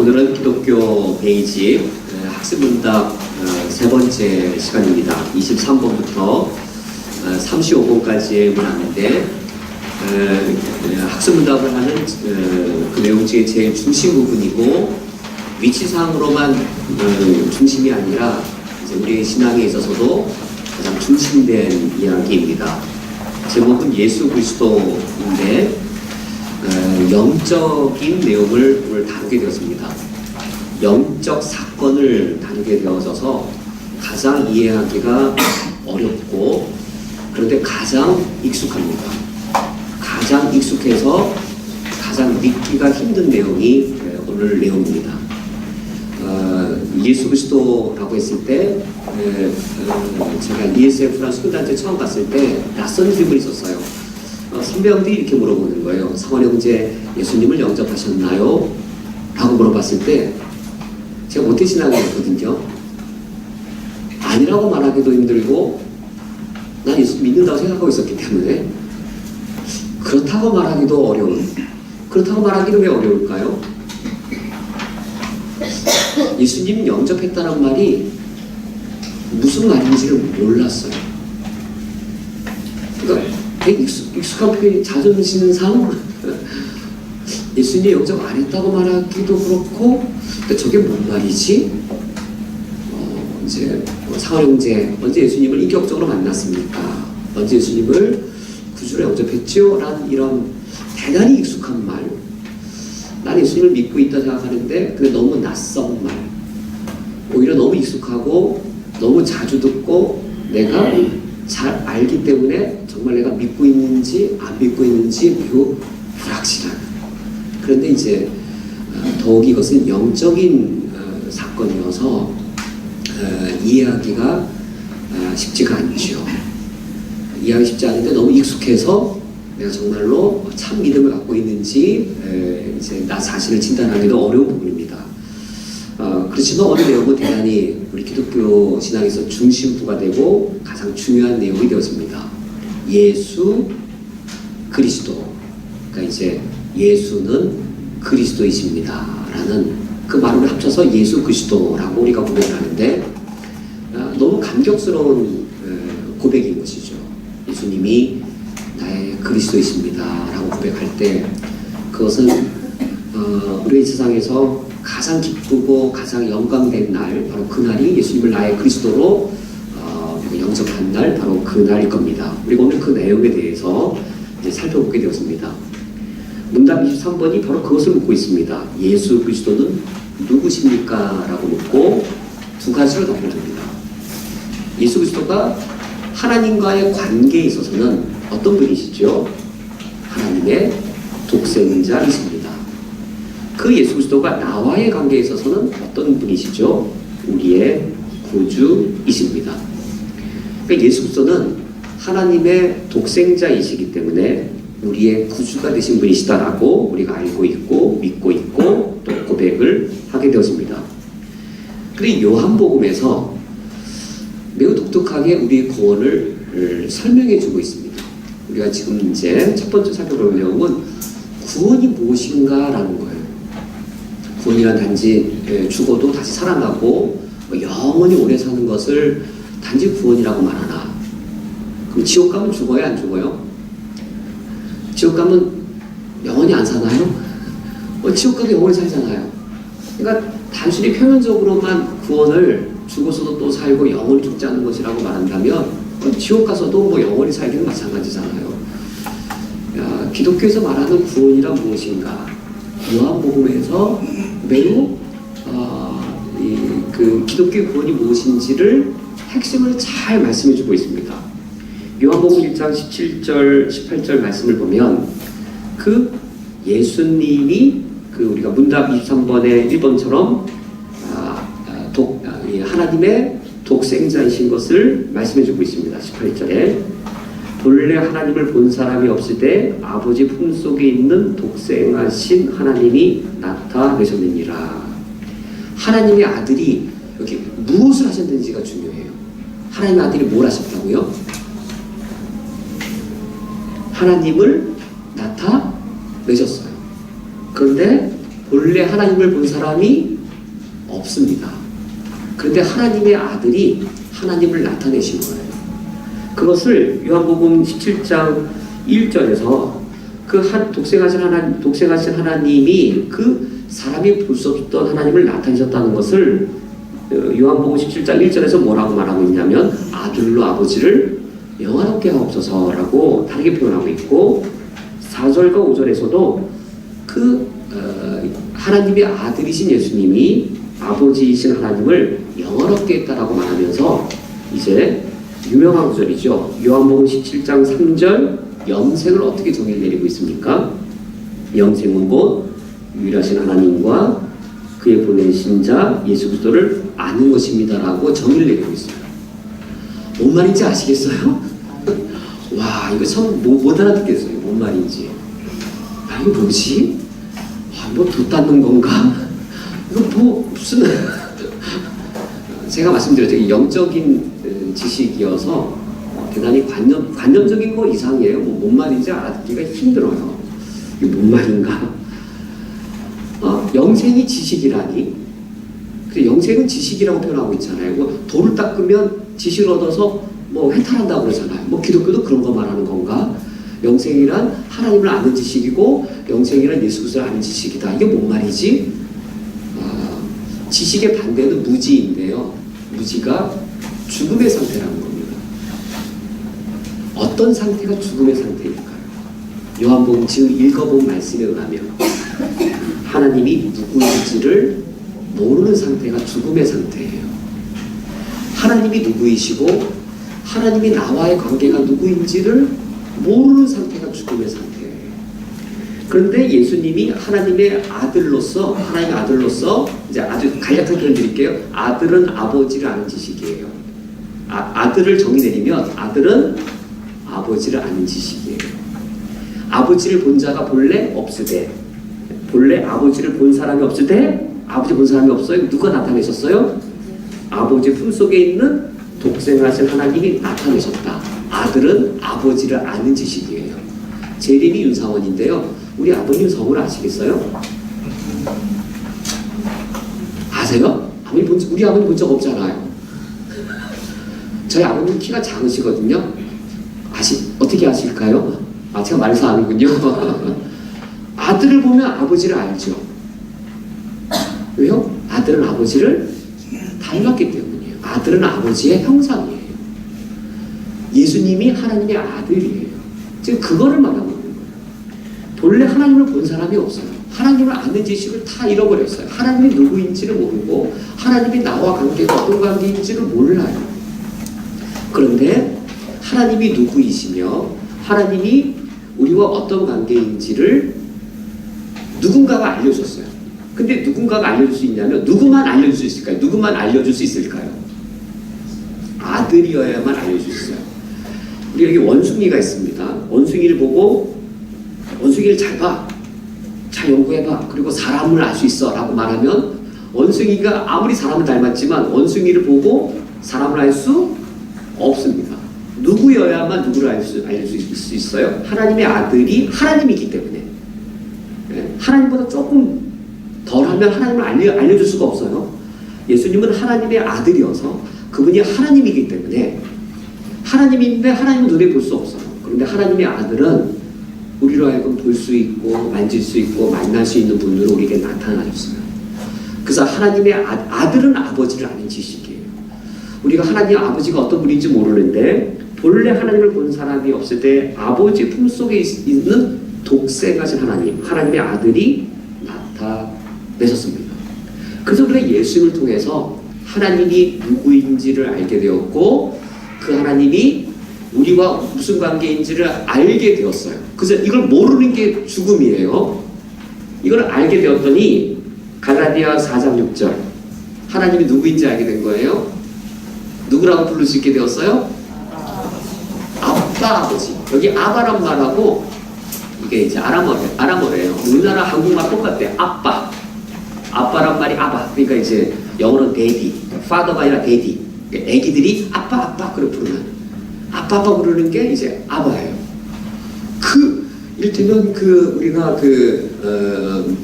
오늘은 기독교 베이직 학습문답 세 번째 시간입니다. 23번부터 35번까지의 문항인데 학습문답을 하는 그 내용 중에 제일 중심 부분이고 위치상으로만 중심이 아니라 이제 우리의 신앙에 있어서도 가장 중심된 이야기입니다. 제목은 예수 그리스도인데 영적인 내용을 오늘 다루게 되었습니다. 영적 사건을 다루게 되어져서 가장 이해하기가 어렵고 그런데 가장 익숙합니다. 가장 익숙해서 가장 믿기가 힘든 내용이 오늘 내용입니다. 예수 그리스도라고 했을 때 제가 ESF랑 수련단체 처음 갔을 때 낯선 질문이 있었어요. 선배형들이 이렇게 물어보는 거예요. 상원 형제 예수님을 영접하셨나요? 라고 물어봤을 때 제가 모태신앙이었거든요. 아니라고 말하기도 힘들고 난 예수 믿는다고 생각하고 있었기 때문에 그렇다고 말하기도 어려운, 그렇다고 말하기는 왜 어려울까요? 예수님 영접했다는 말이 무슨 말인지를 몰랐어요. 그러니까 익숙한 표현이 자존심 상 예수님 영접 안 했다고 말하기도 그렇고 근데 저게 뭔 말이지? 이제 상원 형제 언제 예수님을 인격적으로 만났습니까? 언제 예수님을 구주로 영접했죠? 라는 이런 대단히 익숙한 말, 난 예수님을 믿고 있다 생각하는데 그게 너무 낯선 말, 오히려 너무 익숙하고 너무 자주 듣고 내가 잘 알기 때문에 정말 내가 믿고 있는지 안 믿고 있는지 매우 불확실한. 그런데 이제 더욱 이것은 영적인 사건이어서 이해하기가 쉽지가 않죠. 이해하기 쉽지 않은데 너무 익숙해서 내가 정말로 참 믿음을 갖고 있는지 이제 나 자신을 진단하기도 어려운 부분입니다. 그렇지만 오늘 내용은 대단히 우리 기독교 신앙에서 중심부가 되고 가장 중요한 내용이 되었습니다. 예수 그리스도. 그러니까 이제 예수는 그리스도이십니다 라는 그 말을 합쳐서 예수 그리스도라고 우리가 고백을 하는데 너무 감격스러운 고백인 것이죠. 예수님이 나의 그리스도이십니다 라고 고백할 때 그것은 우리 세상에서 가장 기쁘고 가장 영광된 날, 바로 그날이 예수님을 나의 그리스도로 영접한 날, 바로 그날일 겁니다. 우리가 오늘 그 내용에 대해서 이제 살펴보게 되었습니다. 문답 23번이 바로 그것을 묻고 있습니다. 예수 그리스도는 누구십니까? 라고 묻고 두 가지로 답을 합니다. 예수 그리스도가 하나님과의 관계에 있어서는 어떤 분이시죠? 하나님의 독생자이십니다. 그 예수 그리스도가 나와의 관계에 있어서는 어떤 분이시죠? 우리의 구주이십니다. 그러니까 예수 그리스도는 하나님의 독생자이시기 때문에 우리의 구주가 되신 분이시다라고 우리가 알고 있고 믿고 있고 또 고백을 하게 되었습니다. 그리고 요한복음에서 매우 독특하게 우리의 구원을 설명해 주고 있습니다. 우리가 지금 이제 첫 번째 살펴볼 내용은 구원이 무엇인가라는 거예요. 구원이란 단지 죽어도 다시 살아나고 영원히 오래 사는 것을 단지 구원이라고 말하나? 그럼 지옥 가면 죽어요? 안 죽어요? 지옥 가면 영원히 안 사나요? 지옥 가도 영원히 살잖아요. 그러니까 단순히 표면적으로만 구원을 죽어서도 또 살고 영원히 죽지 않는 것이라고 말한다면 지옥 가서도 뭐 영원히 살기는 마찬가지잖아요. 기독교에서 말하는 구원이란 무엇인가? 요한복음에서 매우 그 기독교의 구원이 무엇인지를 핵심을 잘 말씀해주고 있습니다. 요한복음 1장 17절, 18절 말씀을 보면 그 예수님이 그 우리가 문답 23번의 1번처럼 하나님의 독생자이신 것을 말씀해주고 있습니다. 18절에 본래 하나님을 본 사람이 없을 때 아버지 품속에 있는 독생하신 하나님이 나타내셨느니라. 하나님의 아들이 여기 무엇을 하셨는지가 중요해요. 하나님의 아들이 뭘 하셨다고요? 하나님을 나타내셨어요. 그런데 본래 하나님을 본 사람이 없습니다. 그런데 하나님의 아들이 하나님을 나타내신 거예요. 그것을 요한복음 17장 1절에서 독생하신 하나님이 그 사람이 볼 수 없었던 하나님을 나타내셨다는 것을 요한복음 17장 1절에서 뭐라고 말하고 있냐면 아들로 아버지를 영화롭게 하옵소서라고 다르게 표현하고 있고 4절과 5절에서도 하나님의 아들이신 예수님이 아버지이신 하나님을 영화롭게 했다라고 말하면서 이제 유명한 구절이죠. 요한복음 17장 3절 영생을 어떻게 정의 내리고 있습니까? 영생은 곧 유일하신 하나님과 그의 보내신 자 예수 그리스도를 아는 것입니다라고 정의를 내리고 있어요. 뭔 말인지 아시겠어요? 와, 이거 참 못 알아듣겠어요. 뭔 말인지. 아, 이거 뭐지? 뭐 돛 닦는 건가? 이거 뭐 무슨 제가 말씀드렸죠. 영적인 지식이어서 대단히 관념적인 거 이상이에요. 뭔 말인지 알아듣기가 힘들어요. 이게 뭔 말인가? 영생이 지식이라니? 영생은 지식이라고 표현하고 있잖아요. 뭐 돌을 닦으면 지식을 얻어서 뭐 해탈한다고 그러잖아요. 뭐 기독교도 그런 거 말하는 건가? 영생이란 하나님을 아는 지식이고 영생이란 예수 그리스도를 아는 지식이다. 이게 뭔 말이지? 지식의 반대는 무지인데요. 무지가 죽음의 상태라는 겁니다. 어떤 상태가 죽음의 상태일까요? 요한복음 지금 읽어본 말씀에 의하면 하나님이 누구인지를 모르는 상태가 죽음의 상태예요. 하나님이 누구이시고 하나님이 나와의 관계가 누구인지를 모르는 상태가 죽음의 상태예요. 그런데 예수님이 하나님의 아들로서 이제 아주 간략하게 표현 드릴게요. 아들은 아버지를 아는 지식이에요. 아들을 정의 내리면 아들은 아버지를 아는 지식이에요. 아버지를 본 자가 본래 없으되, 본래 아버지를 본 사람이 없으되, 아버지 본 사람이 없어요. 누가 나타내셨어요? 아버지 품속에 있는 독생하신 하나님이 나타내셨다. 아들은 아버지를 아는 지식이에요. 제 이름이 윤상원인데요. 우리 아버님 성을 아시겠어요? 아세요? 우리 아버님 본 적 없잖아요. 저희 아버님 키가 작으시거든요. 어떻게 아실까요? 제가 말해서 아는군요. 아들을 보면 아버지를 알죠. 왜요? 아들은 아버지를 닮았기 때문이에요. 아들은 아버지의 형상이에요. 예수님이 하나님의 아들이에요. 지금 그거를 말하고 있는 거예요. 본래 하나님을 본 사람이 없어요. 하나님을 아는 지식을 다 잃어버렸어요. 하나님이 누구인지를 모르고 하나님이 나와 관계가 어떤 관계인지를 몰라요. 그런데 하나님이 누구이시며 하나님이 우리와 어떤 관계인지를 누군가가 알려줬어요. 근데 누군가가 알려줄 수 있냐면 누구만 알려줄 수 있을까요? 누구만 알려줄 수 있을까요? 아들이어야만 알려줄 수 있어요. 우리 여기 원숭이가 있습니다. 원숭이를 보고 원숭이를 잘 봐. 잘 연구해봐. 그리고 사람을 알 수 있어 라고 말하면 원숭이가 아무리 사람을 닮았지만 원숭이를 보고 사람을 알 수 없습니다. 누구여야만 누구를 알려줄 수 있어요? 하나님의 아들이 하나님이기 때문에. 하나님보다 조금 덜하면 하나님을 알려줄 수가 없어요. 예수님은 하나님의 아들이어서 그분이 하나님이기 때문에 하나님인데 하나님은 눈에 볼 수 없어요. 그런데 하나님의 아들은 우리로 하여금 볼 수 있고 만질 수 있고 만날 수 있는 분으로 우리에게 나타나셨어요. 그래서 하나님의 아들은 아버지를 아는 지식이에요. 우리가 하나님 아버지가 어떤 분인지 모르는데 본래 하나님을 본 사람이 없을 때 아버지 품속에 있는 독생하신 하나님의 아들이 나타내셨습니다. 그래서 그래 예수님을 통해서 하나님이 누구인지를 알게 되었고 그 하나님이 우리와 무슨 관계인지를 알게 되었어요. 그래서 이걸 모르는 게 죽음이에요. 이걸 알게 되었더니 갈라디아 4장 6절 하나님이 누구인지 알게 된 거예요. 누구라고 부를 수 있게 되었어요? 아빠, 아버지. 여기 아바란 말하고 이게 이제 아람어래요. 우리나라 한국말 똑같대. 아빠. 아빠란 말이 아바. 그러니까 이제 영어로는 daddy. father가 아니라 daddy. 애기들이 아빠, 아빠 그렇게 부르는. 아빠, 아빠 부르는 게 이제 아바예요. 이를테면 우리가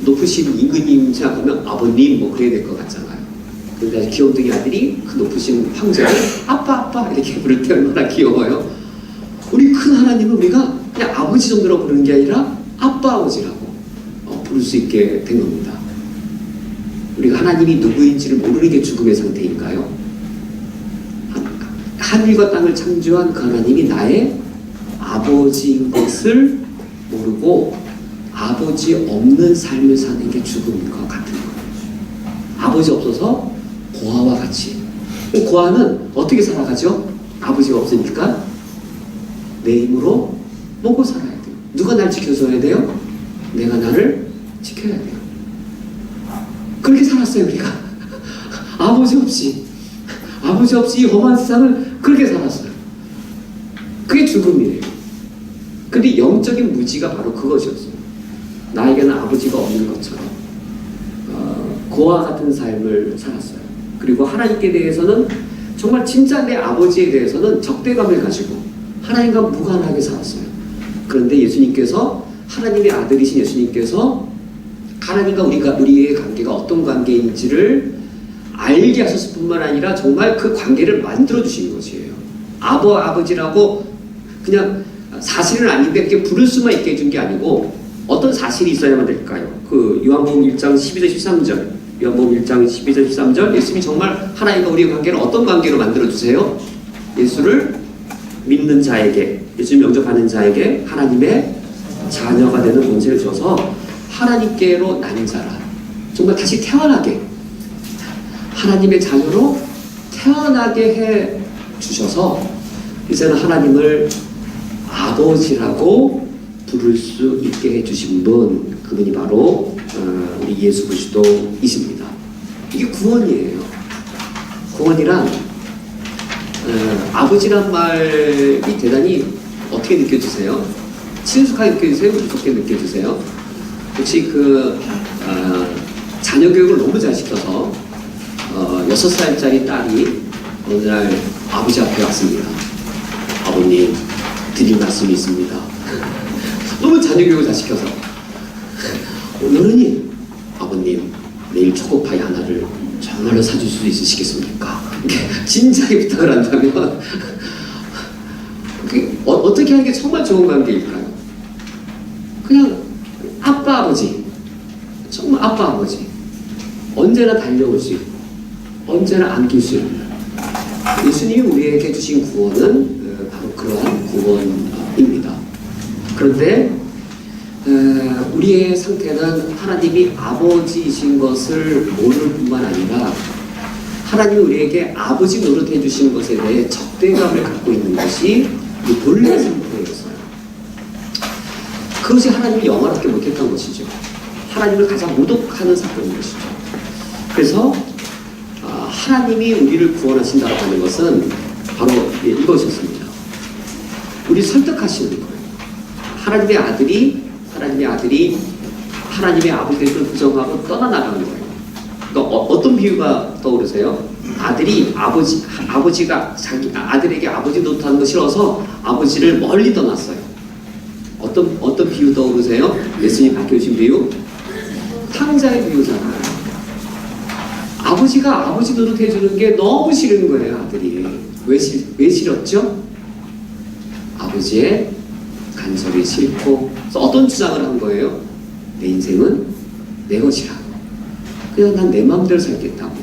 높으신 임금님 생각하면 아버님 뭐 그래야 될 것 같잖아요. 그런데 아주 귀염둥이 아들이 그 높으신 황제를 아빠 이렇게 부를 때 얼마나 귀여워요. 우리 큰 하나님은 우리가 그냥 아버지 정도로 부르는 게 아니라 아버지라고 부를 수 있게 된 겁니다. 우리가 하나님이 누구인지를 모르는 게 죽음의 상태인가요? 하늘과 땅을 창조한 그 하나님이 나의 아버지인 것을 모르고 아버지 없는 삶을 사는 게 죽음인 것 같은 거예요. 아버지 없어서 고아와 같이. 고아는 어떻게 살아가죠? 아버지가 없으니까 내 힘으로 먹고 살아야 돼요. 누가 날 지켜줘야 돼요? 내가 나를 지켜야 돼요. 그렇게 살았어요, 우리가. 아버지 없이 이 험한 세상을 그렇게 살았어요. 그게 죽음이에요. 근데 영적인 무지가 바로 그것이었어요. 나에게는 아버지가 없는 것처럼 고아 같은 삶을 살았어요. 그리고 하나님께 대해서는 정말 진짜 내 아버지에 대해서는 적대감을 가지고 하나님과 무관하게 살았어요. 그런데 예수님께서, 하나님의 아들이신 예수님께서 하나님과 우리의 관계가 어떤 관계인지를 알게 하셨을 뿐만 아니라 정말 그 관계를 만들어 주신 것이에요. 아버지라고 그냥 사실은 아닌데 그렇게 부를 수만 있게 해준 게 아니고 어떤 사실이 있어야만 될까요? 요한복음 1장 12절 13절, 요한복음 1장 12절 13절, 예수님이 정말 하나님과 우리의 관계를 어떤 관계로 만들어 주세요? 예수를 믿는 자에게, 예수를 영접하는 자에게 하나님의 자녀가 되는 권세를 줘서 하나님께로 난 자라, 정말 다시 태어나게, 하나님의 자녀로 태어나게 해 주셔서 이제는 하나님을 아버지라고 부를 수 있게 해주신 분, 그분이 바로 우리 예수 그리스도이십니다. 이게 구원이에요. 구원이란 아버지란 말이 대단히 어떻게 느껴지세요? 친숙하게 느껴지세요? 무섭게 느껴지세요? 혹시 자녀 교육을 너무 잘 시켜서 6살짜리 딸이 어느 날 아버지 앞에 왔습니다. 아버님, 드릴 말씀이 있습니다. 너무 자녀 교육을 잘 시켜서 오늘은 아버님, 내일 초코파이 하나를 정말로 사줄 수 있으시겠습니까? 진지하게 부탁을 한다면 어떻게 하는 게 정말 좋은 관계일까요? 그냥 아버지, 정말 아버지, 언제나 달려올 수 있고 언제나 안길 수 있는 예수님이 우리에게 주신 구원은 바로 그러한 구원입니다. 그런데 우리의 상태는 하나님이 아버지이신 것을 모를 뿐만 아니라 하나님이 우리에게 아버지 노릇해 주신 것에 대해 적대감을 갖고 있는 것이 본래 상태였어요. 그것이 하나님을 영화롭게 못했던 것이죠. 하나님을 가장 모독하는 사건인 것이죠. 그래서 하나님이 우리를 구원하신다고 하는 것은 바로 이것이었습니다. 우리 설득하시는 거예요. 하나님의 아들이 하나님의 아버지를 부정하고 떠나나가는 거예요. 그러니까 어떤 비유가 떠오르세요? 아들이 아버지가 자기 아들에게 아버지 노릇하는 거 싫어서 아버지를 멀리 떠났어요. 어떤 비유 떠오르세요? 예수님 밝혀주신 비유? 탕자의 비유잖아요. 아버지가 아버지 노릇해주는 게 너무 싫은 거예요, 아들이. 왜 싫었죠? 아버지의 간섭이 싫고, 그래서 어떤 주장을 한 거예요? 내 인생은 내 것이라고. 그냥 난 내 마음대로 살겠다고.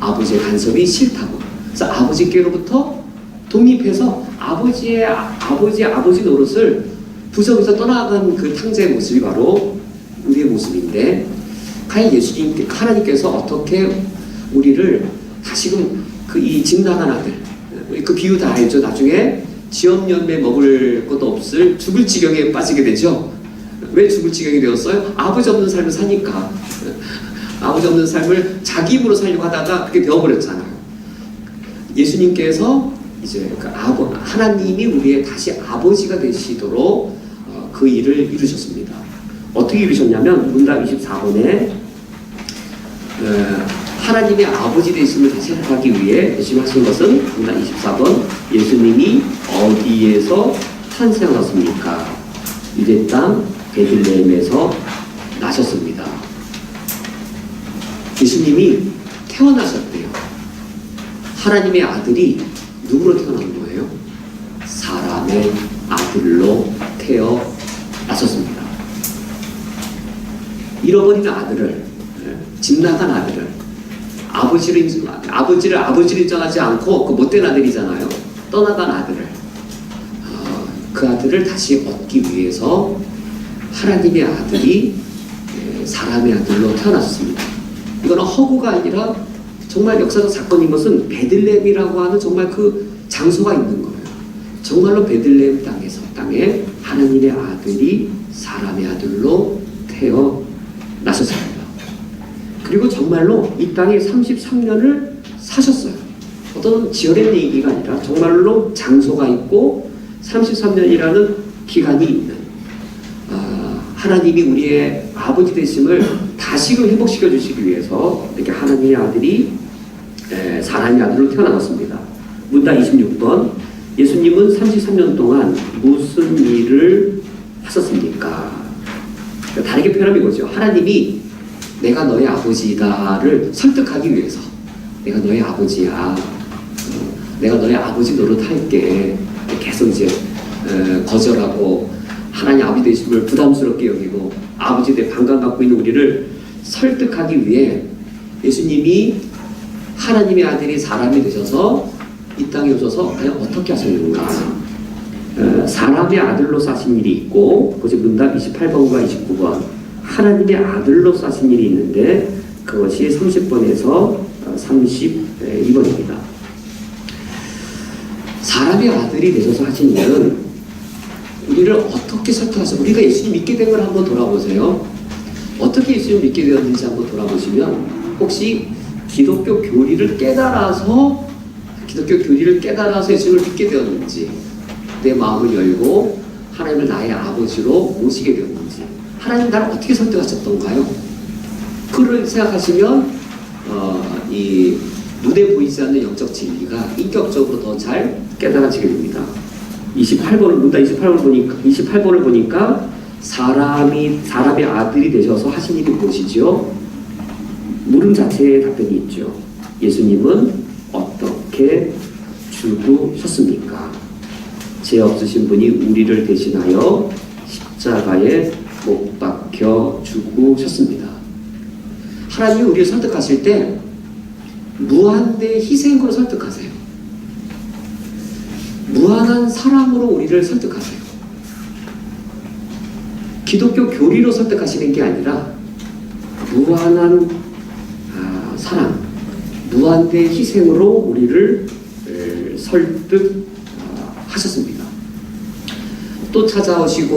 아버지의 간섭이 싫다고. 그래서 아버지께로부터 독립해서 아버지 노릇을 부정해서 떠나간 그 탕자의 모습이 바로 우리의 모습인데, 과연 하나님께서 어떻게 우리를 다시금 이 짐나간 아들, 그 비유 다 알죠? 나중에 지엄열매 먹을 것도 없을 죽을 지경에 빠지게 되죠. 왜 죽을 지경이 되었어요? 아버지 없는 삶을 사니까. 아버지 없는 삶을 자기 힘으로 살려고 하다가 그게 되어버렸잖아요. 예수님께서 이제 하나님이 우리의 다시 아버지가 되시도록 그 일을 이루셨습니다. 어떻게 이루셨냐면 문답 24번에 하나님의 아버지 되심을 다시 회복하기 위해 열심히 하신 것은 문답 24번, 예수님이 어디에서 탄생하셨습니까? 유대 땅 베들레헴에서 나셨습니다. 예수님이 태어나셨대요. 하나님의 아들이 누구로 태어난 거예요? 사람의 아들로 태어나셨습니다. 잃어버린 아들을, 집 나간 아들을, 아버지를 인정하지 않고 그 못된 아들이잖아요. 떠나간 아들을, 그 아들을 다시 얻기 위해서 하나님의 아들이 사람의 아들로 태어났습니다. 이거는 허구가 아니라 정말 역사적 사건인 것은 베들레헴이라고 하는 정말 그 장소가 있는 거예요. 정말로 베들레헴 땅에 하나님의 아들이 사람의 아들로 태어나셨습니다. 그리고 정말로 이 땅에 33년을 사셨어요. 어떤 지어낸 얘기가 아니라 정말로 장소가 있고 33년이라는 기간이 있는, 하나님이 우리의 아버지 되심을 다시금 회복시켜 주시기 위해서 이렇게 하나님의 아들이 사람의 아들로 태어나셨습니다. 문답 26번. 예수님은 33년 동안 무슨 일을 하셨습니까? 다르게 표현하면 이거죠. 하나님이 내가 너의 아버지다를 설득하기 위해서, 내가 너의 아버지야, 내가 너의 아버지 노릇할게, 계속 이제 거절하고 하나님 아버지 되심을 부담스럽게 여기고 아버지에 대해 반감 갖고 있는 우리를 설득하기 위해 예수님이 하나님의 아들이 사람이 되셔서 이 땅에 오셔서 과연 어떻게 하셨는가? 사람의 아들로 사신 일이 있고, 그것이 문답 28번과 29번. 하나님의 아들로 사신 일이 있는데 그것이 30번에서 32번입니다. 사람의 아들이 되셔서 하신 일은 우리를 어떻게 설득하셔? 우리가 예수님 믿게 된 걸 한번 돌아보세요. 어떻게 예수님 믿게 되었는지 한번 돌아보시면, 혹시 기독교 교리를 깨달아서 예수님을 믿게 되었는지, 내 마음을 열고 하나님을 나의 아버지로 모시게 되었는지, 하나님 나를 어떻게 설득하셨던가요? 그걸 생각하시면 이 눈에 보이지 않는 영적 진리가 인격적으로 더 잘 깨달아지게 됩니다. 28번을 보니까 사람의 아들이 되셔서 하신 일이 무엇이죠? 물음 자체에 답변이 있죠. 예수님은 어떻게 죽으셨습니까? 죄 없으신 분이 우리를 대신하여 십자가에 못 박혀 죽으셨습니다. 하나님이 우리를 설득하실 때 무한대의 희생으로 설득하세요. 무한한 사랑으로 우리를 설득하세요. 기독교 교리로 설득하시는 게 아니라 무한한 사랑, 무한대의 희생으로 우리를 설득하셨습니다. 또 찾아오셔서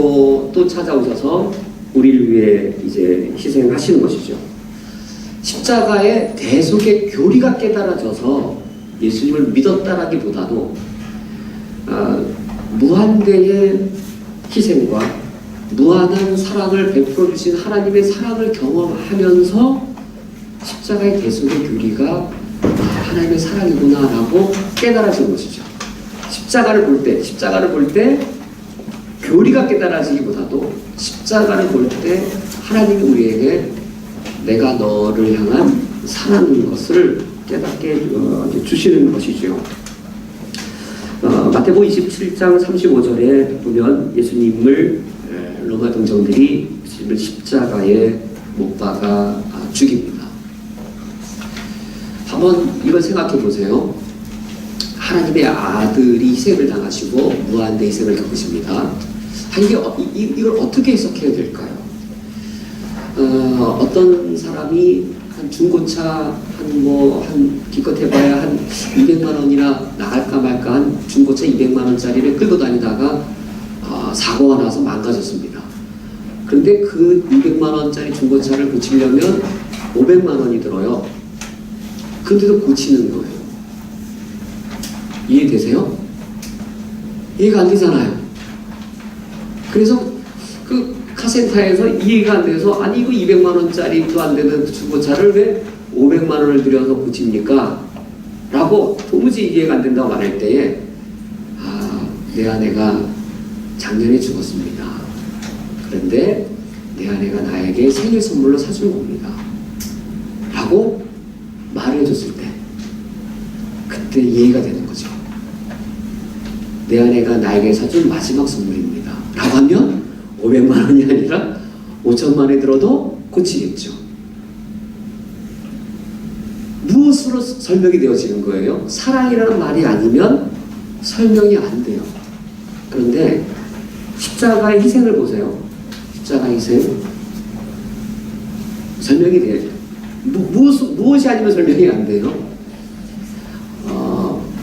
우리를 위해 이제 희생하시는 것이죠. 십자가의 대속의 교리가 깨달아져서 예수님을 믿었다라기보다도 무한대의 희생과 무한한 사랑을 베풀어 주신 하나님의 사랑을 경험하면서 십자가의 대속의 교리가 하나님의 사랑이구나라고 깨달아진 것이죠. 십자가를 볼 때 교리가 깨달아지기보다도 십자가를 볼 때 하나님이 우리에게 내가 너를 향한 사랑인 것을 깨닫게 주시는 것이죠. 마태복음 27장 35절에 보면 예수님을 로마 동정들이 십자가에 못 박아 죽입니다. 한번 이걸 생각해 보세요. 하나님의 아들이 희생을 당하시고 무한대 희생을 겪으십니다. 이걸 어떻게 해석해야 될까요? 어떤 사람이 한 중고차 한 기껏 해봐야 한 200만 원이나 나갈까 말까 한 중고차 200만 원짜리를 끌고 다니다가 사고가 나서 망가졌습니다. 그런데 그 200만 원짜리 중고차를 고치려면 500만 원이 들어요. 근데도 고치는 거예요. 이해되세요? 이해가 안 되잖아요. 그래서 그 카센터에서 이해가 안 돼서, 아니 이거 200만 원짜리도 안 되는 중고차를 왜 500만 원을 들여서 고칩니까? 라고 도무지 이해가 안 된다고 말할 때에 내 아내가 작년에 죽었습니다. 그런데 내 아내가 나에게 생일 선물로 사준 겁니다. 라고 말을 해줬을 때 그때 이해가 되는 거죠. 내 아내가 나에게 사준 마지막 선물입니다. 라고 하면 500만 원이 아니라 5천만 원이 들어도 고치겠죠. 무엇으로 설명이 되어지는 거예요? 사랑이라는 말이 아니면 설명이 안 돼요. 그런데 십자가의 희생을 보세요. 십자가의 희생 설명이 돼요. 무엇이 아니면 설명이 안 돼요?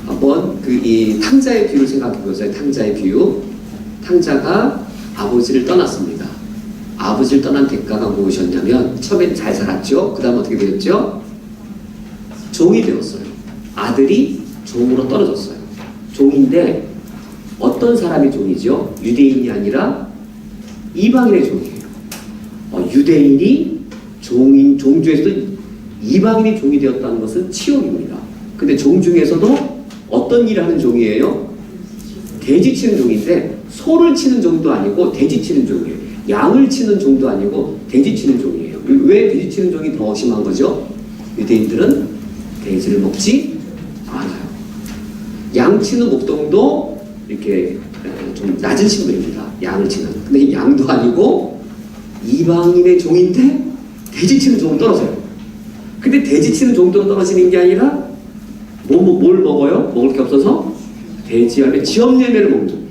한번 이 탕자의 비유를 생각해 보세요. 탕자의 비유. 탕자가 아버지를 떠났습니다. 아버지를 떠난 대가가 무엇이었냐면 처음엔 잘 살았죠. 그 다음 어떻게 되었죠? 종이 되었어요. 아들이 종으로 떨어졌어요. 종인데 어떤 사람이 종이죠? 유대인이 아니라 이방인의 종이에요. 유대인이 종 중에서도 이방인이 종이 되었다는 것은 치욕입니다. 근데 종 중에서도 어떤 일을 하는 종이에요? 돼지 치는 종인데 소를 치는 종도 아니고 돼지 치는 종이에요. 양을 치는 종도 아니고 돼지 치는 종이에요. 왜 돼지 치는 종이 더 심한 거죠? 유대인들은 돼지를 먹지 않아요. 양 치는 목동도 이렇게 좀 낮은 신분입니다. 양을 치는. 근데 양도 아니고 이방인의 종인데 돼지 치는 종은 떨어져요. 근데 돼지 치는 종도 떨어지는 게 아니라 뭘 먹어요? 먹을 게 없어서 돼지알의 지업열매를 먹는.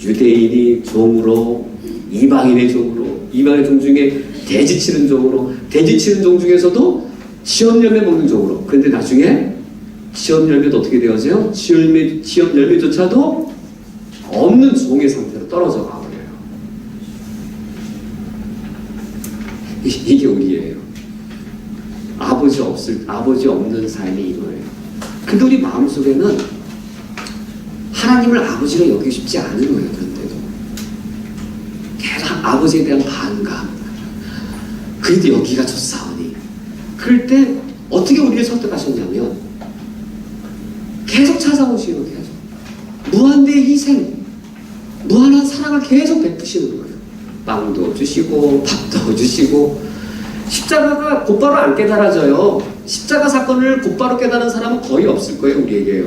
유대인이 종으로 이방인의 종으로 이방인의 종 중에 돼지 치는 종으로 돼지 치는 종 중에서도 지업열매 먹는 종으로. 그런데 나중에 지업열매도 어떻게 되어져요? 지업열매조차도 없는 종의 상태로 떨어져 가버려요. 이게 우리예요. 아버지 없는 삶이 이거예요. 근데 우리 마음속에는 하나님을 아버지로 여기고 싶지 않은 거예요. 그런데도 계속 아버지에 대한 반감. 그래도 여기가 좋사오니. 그럴 때 어떻게 우리를 설득하셨냐면 계속 찾아오시고 계속 무한대의 희생, 무한한 사랑을 계속 베푸시는 거예요. 빵도 주시고 밥도 주시고. 십자가가 곧바로 안 깨달아져요. 십자가 사건을 곧바로 깨달은 사람은 거의 없을 거예요. 우리에게.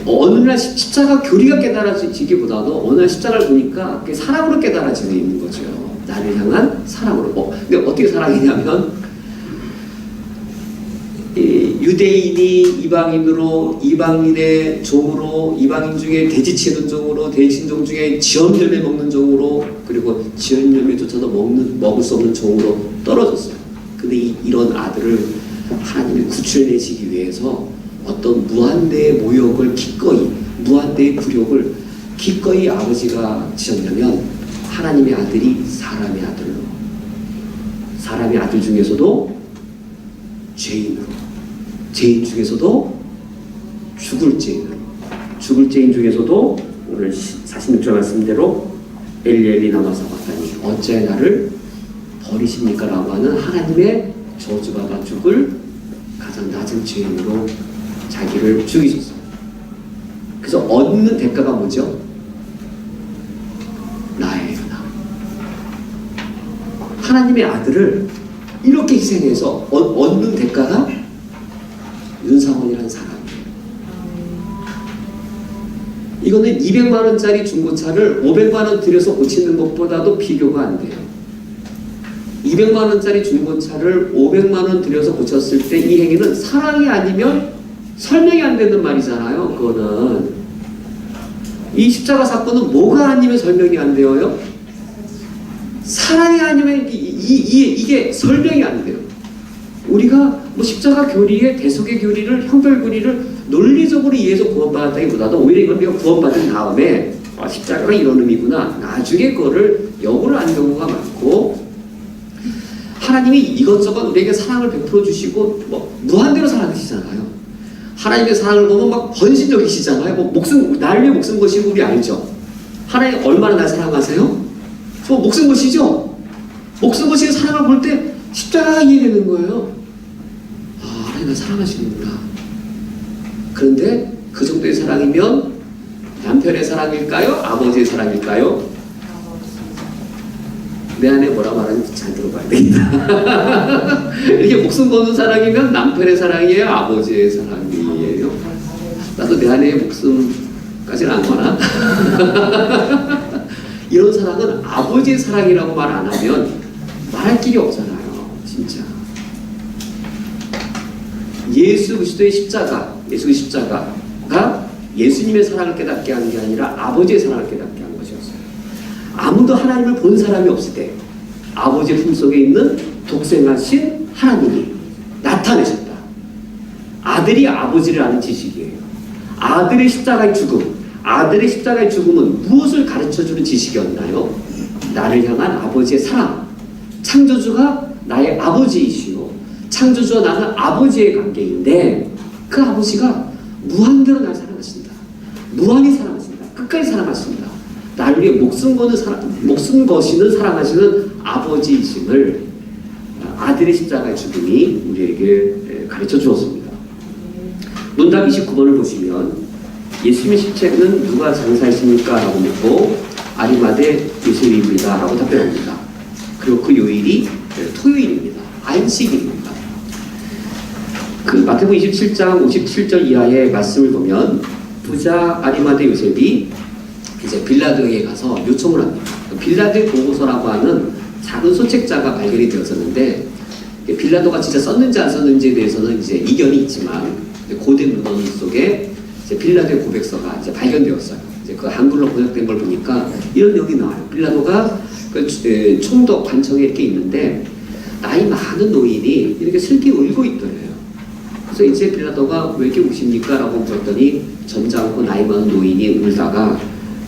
어느 날 십자가 교리가 깨달아지기보다도 어느 날 십자가를 보니까 그게 사랑으로 깨달아지고 있는 거죠. 나를 향한 사랑으로. 근데 어떻게 사랑이냐면 유대인이 이방인으로, 이방인의 종으로, 이방인 중에 돼지 치는 종으로, 돼지 치는 종 중에 지엄열매 먹는 종으로, 그리고 지엄열매조차도 먹을 수 없는 종으로 떨어졌어요. 근데 이런 아들을 하나님이 구출내시기 위해서 어떤 무한대의 모욕을 기꺼이, 무한대의 굴욕을 기꺼이 아버지가 지었냐면 하나님의 아들이 사람의 아들로, 사람의 아들 중에서도 죄인으로, 죄인 중에서도 죽을 죄인으로, 죽을 죄인 중에서도 오늘 46절 말씀대로 엘리 나와서 봤다니 어째 나를 버리십니까? 라고 하는 하나님의 저주받아 죽을 가장 낮은 죄인으로 자기를 죽이셨어요. 그래서 얻는 대가가 뭐죠? 나예요, 나. 하나님의 아들을 이렇게 희생해서 얻는 대가가 윤상원이라는 사람이에요. 이거는 200만 원짜리 중고차를 500만 원 들여서 고치는 것보다도 비교가 안 돼요. 200만 원짜리 중고차를 500만 원 들여서 고쳤을 때 이 행위는 사랑이 아니면 설명이 안 되는 말이잖아요. 그거는 이 십자가 사건은 뭐가 아니면 설명이 안 돼요? 사랑이 아니면 이게 설명이 안 돼요. 우리가 뭐 십자가 교리의 대속의 교리를, 형별 교리를 논리적으로 이해해서 구원받았다기보다도 오히려 이걸 우리가 구원받은 다음에 십자가가 이런 의미구나, 나중에 그거를 역으로 아는 경우가 많고, 하나님이 이것저것 우리에게 사랑을 베풀어 주시고 뭐 무한대로 사랑하시잖아요. 하나님의 사랑을 보면 막 번신적이시잖아요. 뭐 날 위해 목숨 거시고 우리 알죠? 하나님 얼마나 날 사랑하세요? 저 목숨 거시죠? 목숨 거시는 사랑을 볼 때 십자가가 이해되는 거예요. 하나님 날 사랑하시는구나. 그런데 그 정도의 사랑이면 남편의 사랑일까요? 아버지의 사랑일까요? 내 안에 뭐라 말하는지 잘 들어봐야 되겠다. 이렇게 목숨 거는 사랑이면 남편의 사랑이에요? 아버지의 사랑이에요? 나도 내 안에 목숨까지는 안 거나? 이런 사랑은 아버지의 사랑이라고 말 안 하면 말할 길이 없잖아요. 진짜. 예수 그리스도의 십자가가 예수님의 사랑을 깨닫게 하는 게 아니라 아버지의 사랑을 깨닫게 하는 것이었어요. 아무도 하나님을 본 사람이 없을 때 아버지의 품속에 있는 독생하신 하나님이 나타내셨다. 아들이 아버지를 아는 지식이에요. 아들의 십자가의 죽음은 무엇을 가르쳐주는 지식이었나요? 나를 향한 아버지의 사랑. 창조주가 나의 아버지이시오. 창조주와 나는 아버지의 관계인데 그 아버지가 무한대로 날 사랑하신다. 무한히 사랑하신다. 끝까지 사랑하신다. 나를 위해 목숨 거시는 사랑하시는 아버지이심을 아들의 십자가의 죽음이 우리에게 가르쳐 주었습니다. 문답 29번을 보시면 예수님의 시체는 누가 장사했습니까? 라고 묻고 아리마대 요셉입니다. 라고 답변합니다. 그리고 그 요일이 토요일입니다. 안식일입니다. 그 마태복음 27장 57절 이하의 말씀을 보면 부자 아리마대 요셉이 이제 빌라도에게 가서 요청을 합니다. 빌라도의 보고서라고 하는 작은 소책자가 발견이 되었었는데 빌라도가 진짜 썼는지 안 썼는지에 대해서는 이제 이견이 있지만 고대 문헌 속에 이제 빌라도의 고백서가 이제 발견되었어요. 이제 그 한글로 번역된 걸 보니까 이런 내용이 나와요. 빌라도가 그 총독 관청에 이렇게 있는데 나이 많은 노인이 이렇게 슬피 울고 있더래요. 그래서 이제 빌라도가 왜 이렇게 우십니까? 라고 물었더니 점잖고 나이 많은 노인이 울다가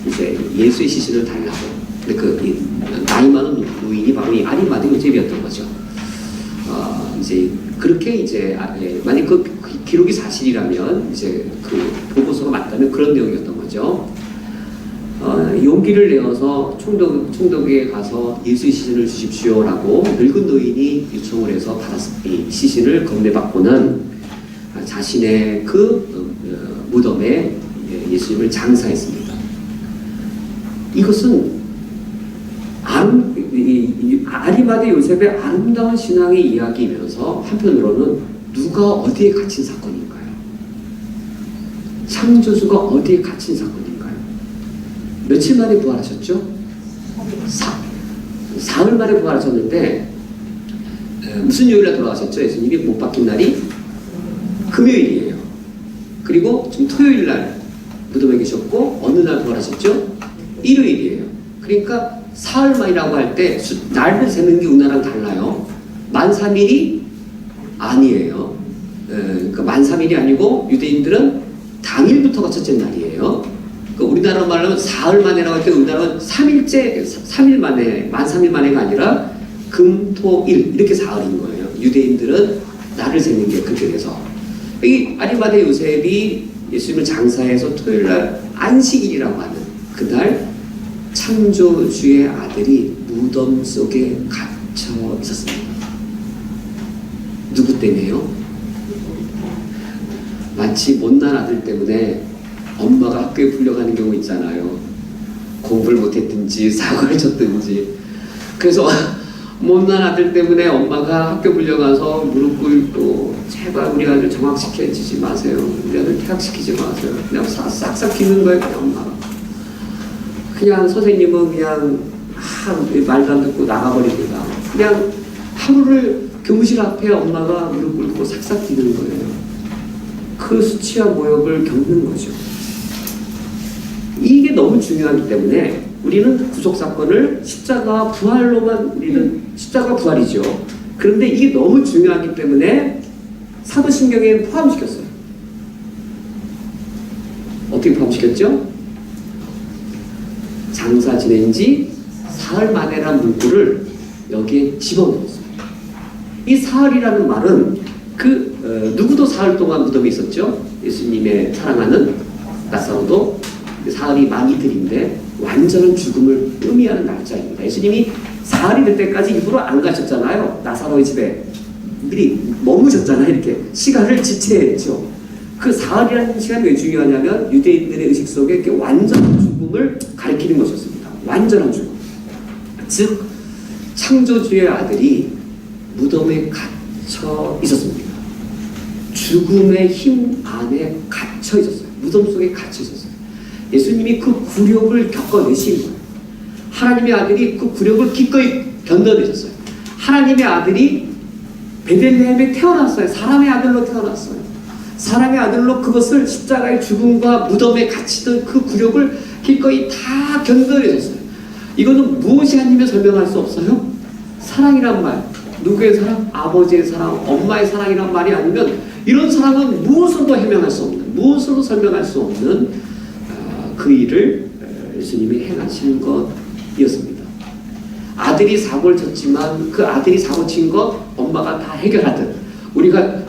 이제 예수의 시신을 달라고. 근데 그 나이 많은 노인이 바로 이 아리마대 요셉이었던 거죠. 이제 그렇게 이제 만약 그 기록이 사실이라면 이제 그 보고서가 맞다면 그런 내용이었던 거죠. 용기를 내어서 총독에게 가서 예수의 시신을 주십시오라고 늙은 노인이 요청을 해서 이 시신을 건네받고는 자신의 그 무덤에 예수님을 장사했습니다. 이것은 아리마대 요셉의 아름다운 신앙의 이야기이면서 한편으로는 누가 어디에 갇힌 사건인가요? 창조주가 어디에 갇힌 사건인가요? 며칠 만에 부활하셨죠? 사흘 만에 부활하셨는데 무슨 요일날 돌아가셨죠? 예수님이 못 박힌 날이 금요일이에요. 그리고 지금 토요일날 무덤에 계셨고 어느 날 부활하셨죠? 일요일이에요. 그러니까 사흘 만이라고 할 때 날을 세는 게 우리나라랑 달라요. 만 3일이 아니에요. 그러니까 만 3일이 아니고 유대인들은 당일부터가 첫째 날이에요. 그러니까 우리나라 말로 하면 사흘 만이라고 할 때 우리나라는 3일 만에, 만 3일 만에가 아니라 금, 토, 일 이렇게 사흘인 거예요. 유대인들은 날을 세는 게 그렇게 돼서 이 아리마대 요셉이 예수님을 장사해서 토요일날 안식일이라고 하는 그날 창조주의 아들이 무덤 속에 갇혀 있었습니다. 누구 때문에요? 마치 못난 아들 때문에 엄마가 학교에 불려가는 경우 있잖아요. 공부를 못했든지 사고를 쳤든지. 그래서 못난 아들 때문에 엄마가 학교 불려가서 무릎 꿇고 제발 우리 아들 정학시키지 마세요. 우리 아들 퇴학시키지 마세요. 그냥 싹싹 비는 거예요. 그냥 엄마가. 그냥 선생님은 그냥 말도 안 듣고 나가버립니다. 그냥 하루를 교무실 앞에 엄마가 무릎 꿇고 싹싹 뛰는 거예요. 그 수치와 모욕을 겪는 거죠. 이게 너무 중요하기 때문에 우리는 구속사건을 십자가 부활로만 우리는 십자가 부활이죠. 그런데 이게 너무 중요하기 때문에 사도신경에 포함시켰어요. 어떻게 포함시켰죠? 장사 지낸 지 사흘 만에라는 문구를 여기에 집어넣었어요. 이 사흘이라는 말은 누구도 사흘 동안 무덤에 있었죠. 예수님의 사랑하는 나사로도 사흘이 만 이틀인데 완전한 죽음을 의미하는 날짜입니다. 예수님이 사흘이 될 때까지 일부러 안 가셨잖아요. 나사로의 집에 미리 머무셨잖아요. 이렇게 시간을 지체했죠. 그 사흘이라는 시간이 왜 중요하냐면 유대인들의 의식 속에 이렇게 완전한 죽음을 가리키는 것이었습니다. 완전한 죽음. 즉 창조주의 아들이 무덤에 갇혀 있었습니다. 죽음의 힘 안에 갇혀 있었어요. 무덤 속에 갇혀 있었어요. 예수님이 그 굴욕을 겪어내신 거예요. 하나님의 아들이 그 굴욕을 기꺼이 견뎌내셨어요. 하나님의 아들이 베들레헴에 태어났어요. 사람의 아들로 태어났어요. 사람의 아들로 그것을 십자가의 죽음과 무덤에 갇히던 그 굴욕을 기꺼이 다 견뎌내셨어요. 이거는 무엇이 아니면 설명할 수 없어요? 사랑이란 말. 누구의 사랑? 아버지의 사랑, 엄마의 사랑이란 말이 아니면 이런 사랑은 무엇으로도 해명할 수 없는, 무엇으로도 설명할 수 없는 그 일을 예수님이 행하신 것이었습니다. 아들이 사고를 쳤지만 그 아들이 사고 친 것 엄마가 다 해결하듯 우리가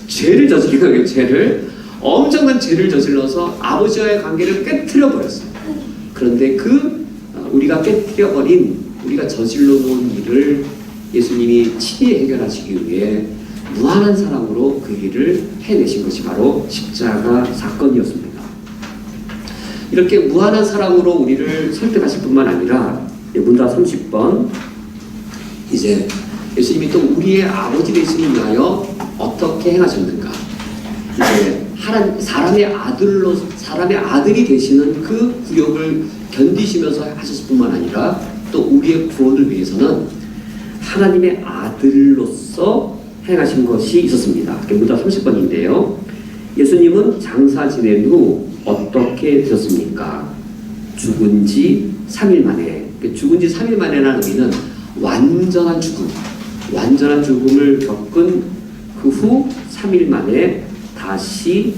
죄를 저지르는 죄를 엄청난 죄를 저질러서 아버지와의 관계를 깨트려 버렸어요. 그런데 우리가 깨트려 버린 우리가 저질러 놓은 일을 예수님이 친히 해결하시기 위해 무한한 사랑으로 그 일을 해내신 것이 바로 십자가 사건이었습니다. 이렇게 무한한 사랑으로 우리를 설득하실 뿐만 아니라 문답 30번 이제 예수님이 또 우리의 아버지 되시기 위하여 어떻게 행하셨는가? 이제 사람의 아들이 되시는 그 구역을 견디시면서 하셨을 뿐만 아니라 또 우리의 구원을 위해서는 하나님의 아들로서 행하신 것이 있었습니다. 문답 30번인데요. 예수님은 장사 지낸 후 어떻게 되셨습니까? 죽은 지 3일 만에. 죽은 지 3일 만에라는 의미는 완전한 죽음을 겪은 그 후 3일 만에 다시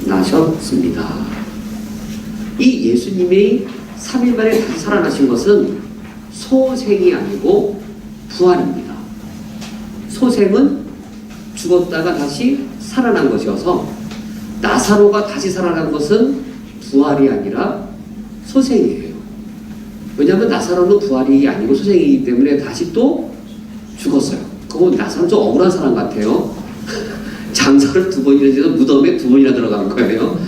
살아나셨습니다. 이 예수님이 3일 만에 다시 살아나신 것은 소생이 아니고 부활입니다. 소생은 죽었다가 다시 살아난 것이어서 나사로가 다시 살아난 것은 부활이 아니라 소생이에요. 왜냐하면 나사로는 부활이 아니고 소생이기 때문에 다시 또 죽었어요. 그거 나사로 좀 억울한 사람 같아요. 장사를 2번이나 해서 무덤에 2번이나 들어간 거예요.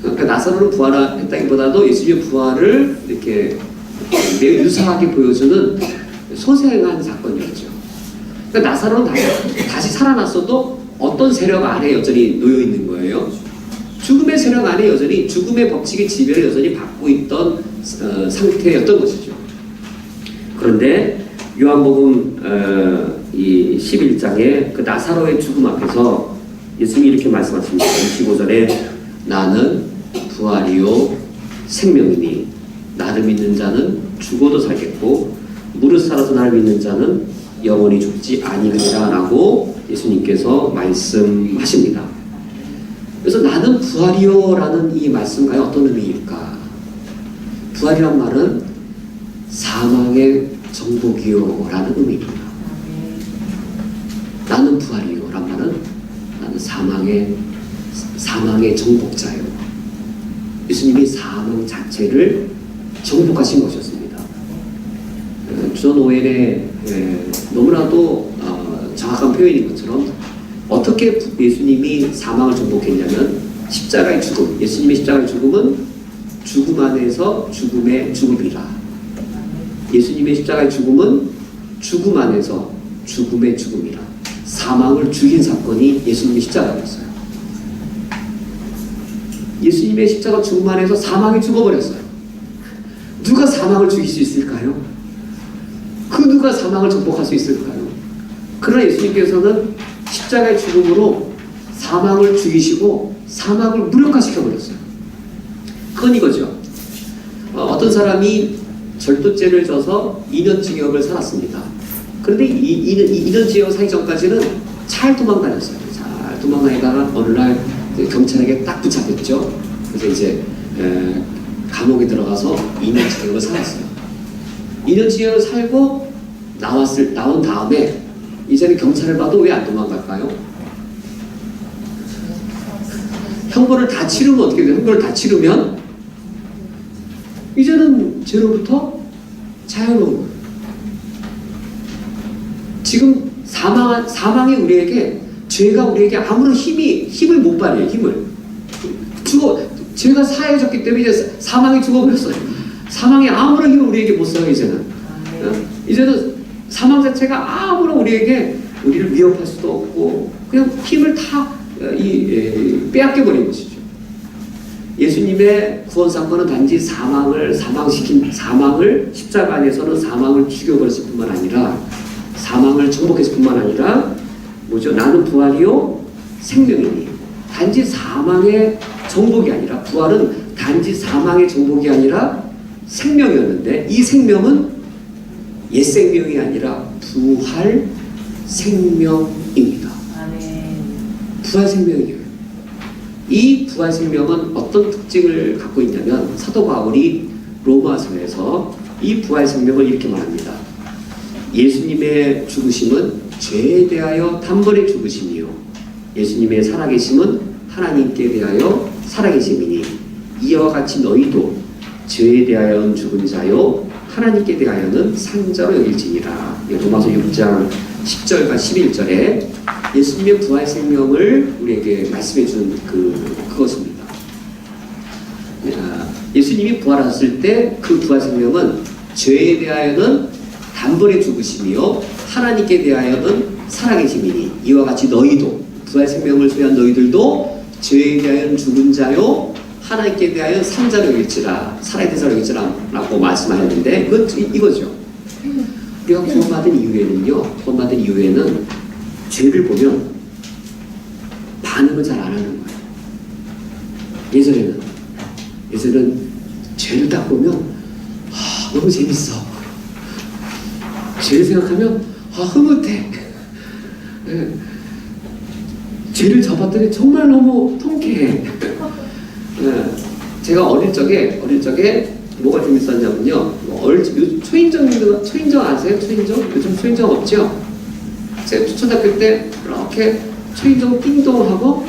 그러니까 나사로는 부활했다기보다도 예수님의 부활을 이렇게 매우 유사하게 보여주는 소생한 사건이었죠. 그러니까 나사로는 다시 살아났어도 어떤 세력 안에 여전히 놓여 있는 거예요. 죽음의 세력 안에 여전히 죽음의 법칙의 지배를 여전히 받고 있던 상태였던 것이죠. 그런데 요한복음 이 11장에 그 나사로의 죽음 앞에서 예수님이 이렇게 말씀하십니다. 25절에 나는 부활이요 생명이니 나를 믿는 자는 죽어도 살겠고 무릇 살아서 나를 믿는 자는 영원히 죽지 아니하리라 라고 예수님께서 말씀하십니다. 그래서 나는 부활이요 라는 이 말씀과의 어떤 의미일까? 부활이란 말은 사망의 정복이요 라는 의미입니다. 나는 부활이요 란 말은 나는 사망의 정복자요. 예수님이 사망 자체를 정복하신 것이었습니다. 존 오웰의 너무나도 정확한 표현인 것처럼 어떻게 예수님이 사망을 정복했냐면 십자가의 죽음, 예수님의 십자가의 죽음은 죽음 안에서 죽음의 죽음이라. 예수님의 십자가의 죽음은 죽음 안에서 죽음의 죽음이라. 사망을 죽인 사건이 예수님의 십자가였어요. 예수님의 십자가 죽음 안에서 사망이 죽어버렸어요. 누가 사망을 죽일 수 있을까요? 그 누가 사망을 정복할 수 있을까요? 그러나 예수님께서는 십자가의 죽음으로 사망을 죽이시고 사망을 무력화시켜버렸어요. 그건 이거죠. 어떤 사람이 절도죄를 져서 2년 징역을 살았습니다. 그런데 2년 징역 사기 전까지는 잘 도망다녔어요. 잘 도망다니다가 어느 날 경찰에게 딱 붙잡혔죠. 그래서 이제 감옥에 들어가서 2년 징역을 살았어요. 2년 징역을 살고 나온 다음에 이제는 경찰을 봐도 왜 안 도망갈까요? 형벌을 다 치르면 어떻게 돼요? 형벌을 다 치르면 이제는 죄로부터 자유로운 거예요. 지금 사망이 우리에게, 죄가 우리에게 아무런 힘을 못 발휘해요. 힘을. 죄가 사해졌기 때문에 이제 사망이 죽어버렸어요. 사망이 아무런 힘을 우리에게 못 써요, 이제는. 이제는 사망 자체가 아무런 우리를 위협할 수도 없고 그냥 힘을 다 빼앗겨 버린 것이죠. 예수님의 구원 사건은 단지 사망을 십자가 안에서는 사망을 죽여버렸을 뿐만 아니라 사망을 정복했을 뿐만 아니라 뭐죠? 나는 부활이요 생명이니. 단지 사망의 정복이 아니라 부활은 단지 사망의 정복이 아니라 생명이었는데 이 생명은 옛 생명이 아니라 부활 생명입니다. 부활 생명이에요. 이 부활 생명은 어떤 특징을 갖고 있냐면 사도 바울이 로마서에서 이 부활 생명을 이렇게 말합니다. 예수님의 죽으심은 죄에 대하여 단번에 죽으심이요 예수님의 살아계심은 하나님께 대하여 살아계심이니 이와 같이 너희도 죄에 대하여는 죽은 자요 하나님께 대하여는 산 자로 여길지니라. 로마서 6장 10절과 11절에 예수님의 부활 생명을 우리에게 말씀해 준 그것입니다. 예수님이 부활하셨을 때 그 부활 생명은 죄에 대하여는 단번에 죽으심이요 하나님께 대하여는 살아계심이니 이와 같이 너희도 부활 생명을 소유한 너희들도 죄에 대하여는 죽은 자요 하나님께 대하여 산 자로 여길지라 살아있는 자로 여길지라 라고 말씀하셨는데 이거죠. 우리가 구원받은 이후에는 죄를 보면 반응을 잘 안 하는 거예요. 예전에는 죄를 딱 보면 너무 재밌어. 죄를 생각하면 흐뭇해. 죄를 잡았더니 정말 너무 통쾌해. 제가 어릴 적에 뭐가 재밌었냐면요. 초인종 아세요? 요즘 초인종 없죠? 제가 초등학교 때 이렇게 초인종 띵동하고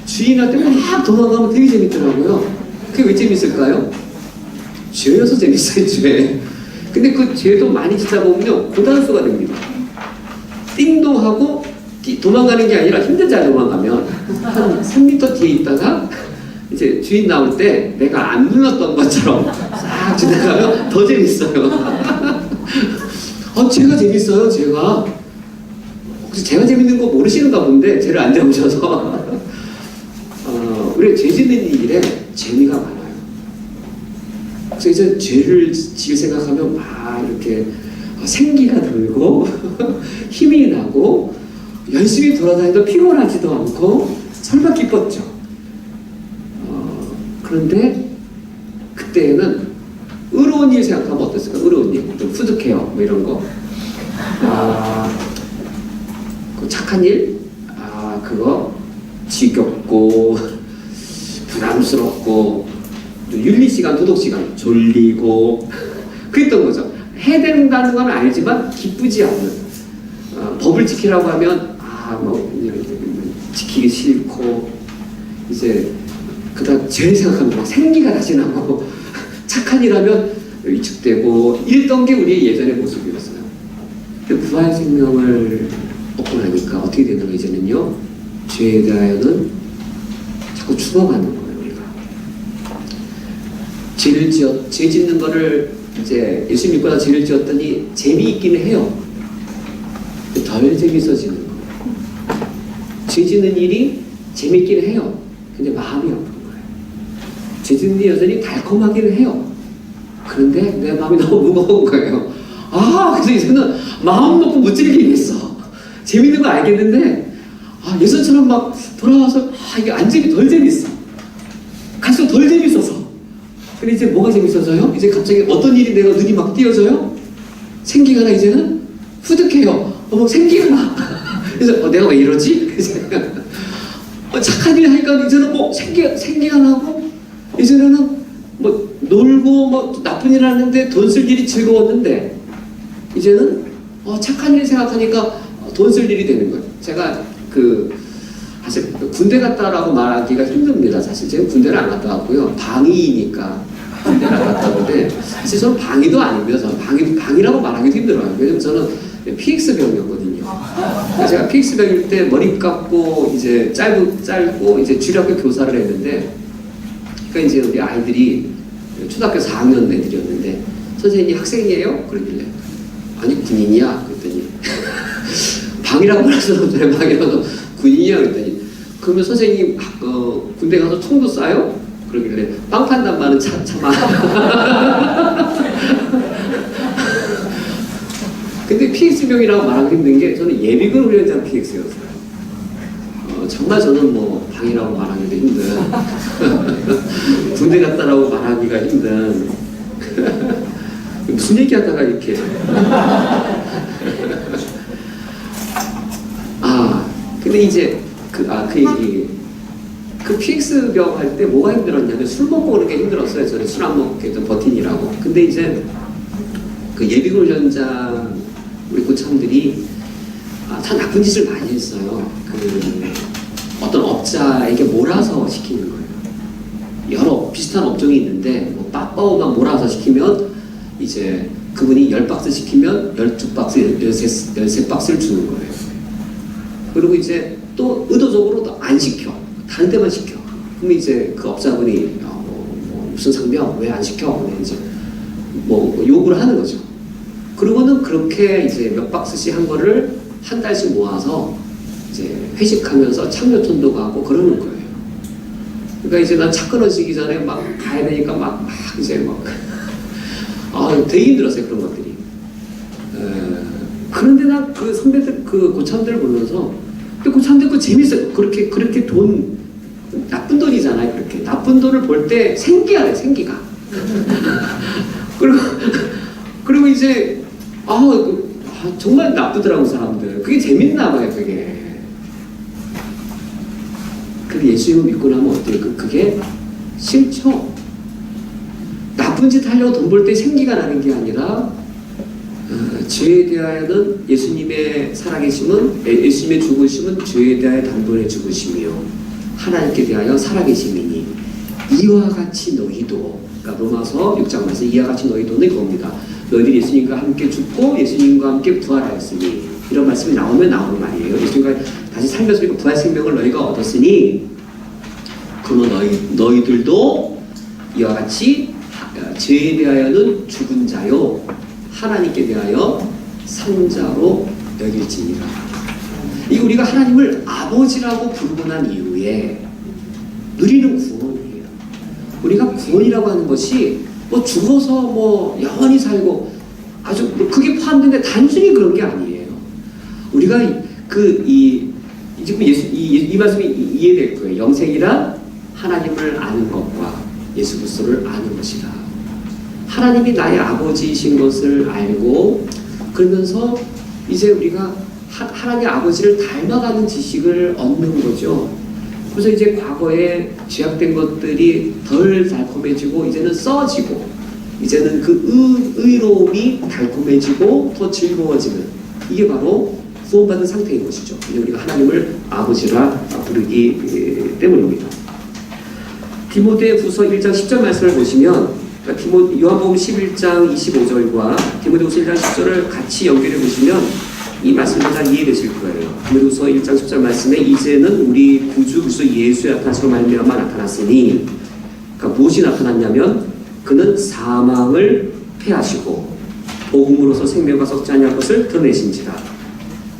주인한테 막 도망가면 되게 재밌더라고요. 그게 왜 재밌을까요? 죄여서 재밌어요, 죄. 근데 그 죄도 많이 짓다 보면요, 고단수가 됩니다. 띵동하고 도망가는 게 아니라 힘들지 않아 도망가면 한 3m 뒤에 있다가 이제 주인 나올 때 내가 안 눌렀던 것처럼 싹 지나가면 더 재밌어요. 제가 재밌어요, 제가. 혹시 제가 재밌는 거 모르시는가 본데 죄를 안 잡으셔서 우리 죄 짓는 일에 재미가 많아요. 그래서 이제 죄를 지을 생각하면 막 이렇게 생기가 들고 힘이 나고 열심히 돌아다니도 피곤하지도 않고 설마 기뻤죠. 그런데 그때는 의로운 일 생각하면 어땠을까? 의로운 일, 좀 푸드케어 뭐 이런 거. 그 착한 일, 그거 지겹고 부담스럽고 윤리시간, 도덕시간 졸리고 그랬던 거죠. 해야 된다는 건 알지만 기쁘지 않는 법을 지키라고 하면 지키기 싫고 이제 그다음 죄를 생각하면 막 생기가 다시 나고 착한 일 하면 위축되고 이랬던 게 우리의 예전의 모습이었어요. 근데 부활 생명을 얻고 나니까 어떻게 되는 거 이제는요, 죄에 대하여는 자꾸 죽어가는 거예요. 우리가 죄 짓는 거를 이제 예수 믿고 나서 죄를 지었더니 재미있기는 해요. 덜 재밌어지는 거예요. 죄 짓는 일이 재밌기는 해요. 근데 마음이 아픈 거예요. 죄 짓는 일이 여전히 달콤하기는 해요. 그런데 내 마음이 너무 무거운 거예요. 그래서 이제는 마음 놓고 못 즐기겠어. 재밌는 거 알겠는데 예전처럼 막 돌아와서 이게 안재미 덜 재밌어. 갈수록 덜 재밌어서. 근데 이제 뭐가 재밌어져요? 이제 갑자기 어떤 일이 내가 눈이 막 띄어져요? 생기가 나. 이제는 푸득해요. 생기가 나. 그래서 내가 왜 이러지? 착한 일 하니까 이제는 생기가 나고 이제는 놀고 나쁜 일 하는데 돈 쓸 일이 즐거웠는데 이제는 착한 일 생각하니까 돈 쓸 일이 되는 거예요. 제가 사실 군대 갔다라고 말하기가 힘듭니다. 사실 제가 군대를 안 갔다 왔고요. 방위니까 군대를 안 갔다 왔는데 사실 저는 방위도 아닙니다. 저는 방위라고 말하기도 힘들어요. 왜냐면 저는 PX 병이었거든요. 제가 PX 병일 때 머리 감고 이제 짧고 이제 주력교 교사를 했는데 그러니까 이제 우리 아이들이 초등학교 4학년 애들이었는데 선생님이 학생이에요? 그러길래 아니 군인이야 그랬더니 방이라고 말했었는데 방이라고 군인이야 그랬더니 그러면 선생님 군대 가서 총도 쏴요? 그러길래 빵 판단 말은 참아. 근데 PX병이라고 말하기 힘든 게 저는 예비군 훈련장 PX였어요. 정말 저는 뭐 방이라고 말하기도 힘든 군대 갔다라고 말하기가 힘든 무슨 얘기하다가 이렇게 근데 이제 그 얘기 그 PX병 할 때 뭐가 힘들었냐면 술 먹고 오는 게 힘들었어요. 저는 술 안 먹게 좀 버티니라고. 근데 이제 그 예비군 훈련장 우리 고참들이 다 나쁜 짓을 많이 했어요. 어떤 업자에게 몰아서 시키는 거예요. 여러 비슷한 업종이 있는데 뭐 빠빠오만 몰아서 시키면 이제 그분이 10박스 시키면 12박스, 13박스를 주는 거예요. 그리고 이제 또 의도적으로 또 안 시켜. 다른 데만 시켜. 그럼 이제 그 업자분이 무슨 상병 왜 안 시켜? 이제 뭐 요구를 하는 거죠. 그러고는 그렇게 이제 몇 박스씩 한 거를 한 달씩 모아서 이제 회식하면서 창녀촌도 가고 그러는 거예요. 그러니까 이제 난 차 끊어지기 전에 막 가야 되니까 막 이제 막 되게 힘들었어요 그런 것들이. 그런데 나 그 선배들 그 고참들을 보면서 근데 고참들 그 재밌어요. 그렇게 나쁜 돈이잖아요. 그렇게 나쁜 돈을 볼 때 생기야 돼 생기가. 그리고 이제 정말 나쁘더라고 사람들. 그게 재밌나 봐요 그게. 근데 예수님을 믿고 나면 어때요? 그게 싫죠. 나쁜 짓 하려고 돈 벌 때 생기가 나는 게 아니라 죄에 대하여는 예수님의 살아계심은 예수님의 죽으심은 죄에 대하여 단번에 죽으심이요 하나님께 대하여 살아계심이니 이와 같이 너희도 그러니까 로마서 6장 말씀 이와 같이 너희도는 이겁니다. 너희들이 예수님과 함께 죽고 예수님과 함께 부활하였으니 이런 말씀이 나오면 나오는 말이에요. 예수님과 다시 살면서 부활 생명을 너희가 얻었으니 그러면 너희들도 이와 같이 죄에 대하여는 죽은 자요 하나님께 대하여 산 자로 여길지니라. 이게 우리가 하나님을 아버지라고 부르고 난 이후에 누리는 구원이에요. 우리가 구원이라고 하는 것이 뭐 죽어서 뭐 영원히 살고 아주 그게 포함되는데 단순히 그런 게 아니에요. 우리가 지금 이 말씀이 이해될 거예요. 영생이란 하나님을 아는 것과 예수 그리스도를 아는 것이다. 하나님이 나의 아버지이신 것을 알고 그러면서 이제 우리가 하나님 아버지를 닮아가는 지식을 얻는 거죠. 그래서 이제 과거에 죄악된 것들이 덜 달콤해지고 이제는 써지고 이제는 그 의로움이 달콤해지고 더 즐거워지는 이게 바로 구원받은 상태인 것이죠. 우리가 하나님을 아버지라 부르기 때문입니다. 디모데후서 1장 10절 말씀을 보시면 요한복음 11장 25절과 디모데후서 1장 10절을 같이 연결해 보시면 이 말씀이 잘 이해되실 거예요. 디모데후서 1장 10절 말씀에 이제는 우리 구주 그리스도 예수의 나타나시로 말미암아 나타났으니 그러니까 무엇이 나타났냐면 그는 사망을 패하시고 복음으로서 생명과 썩지 아니할 것을 드러내신지라.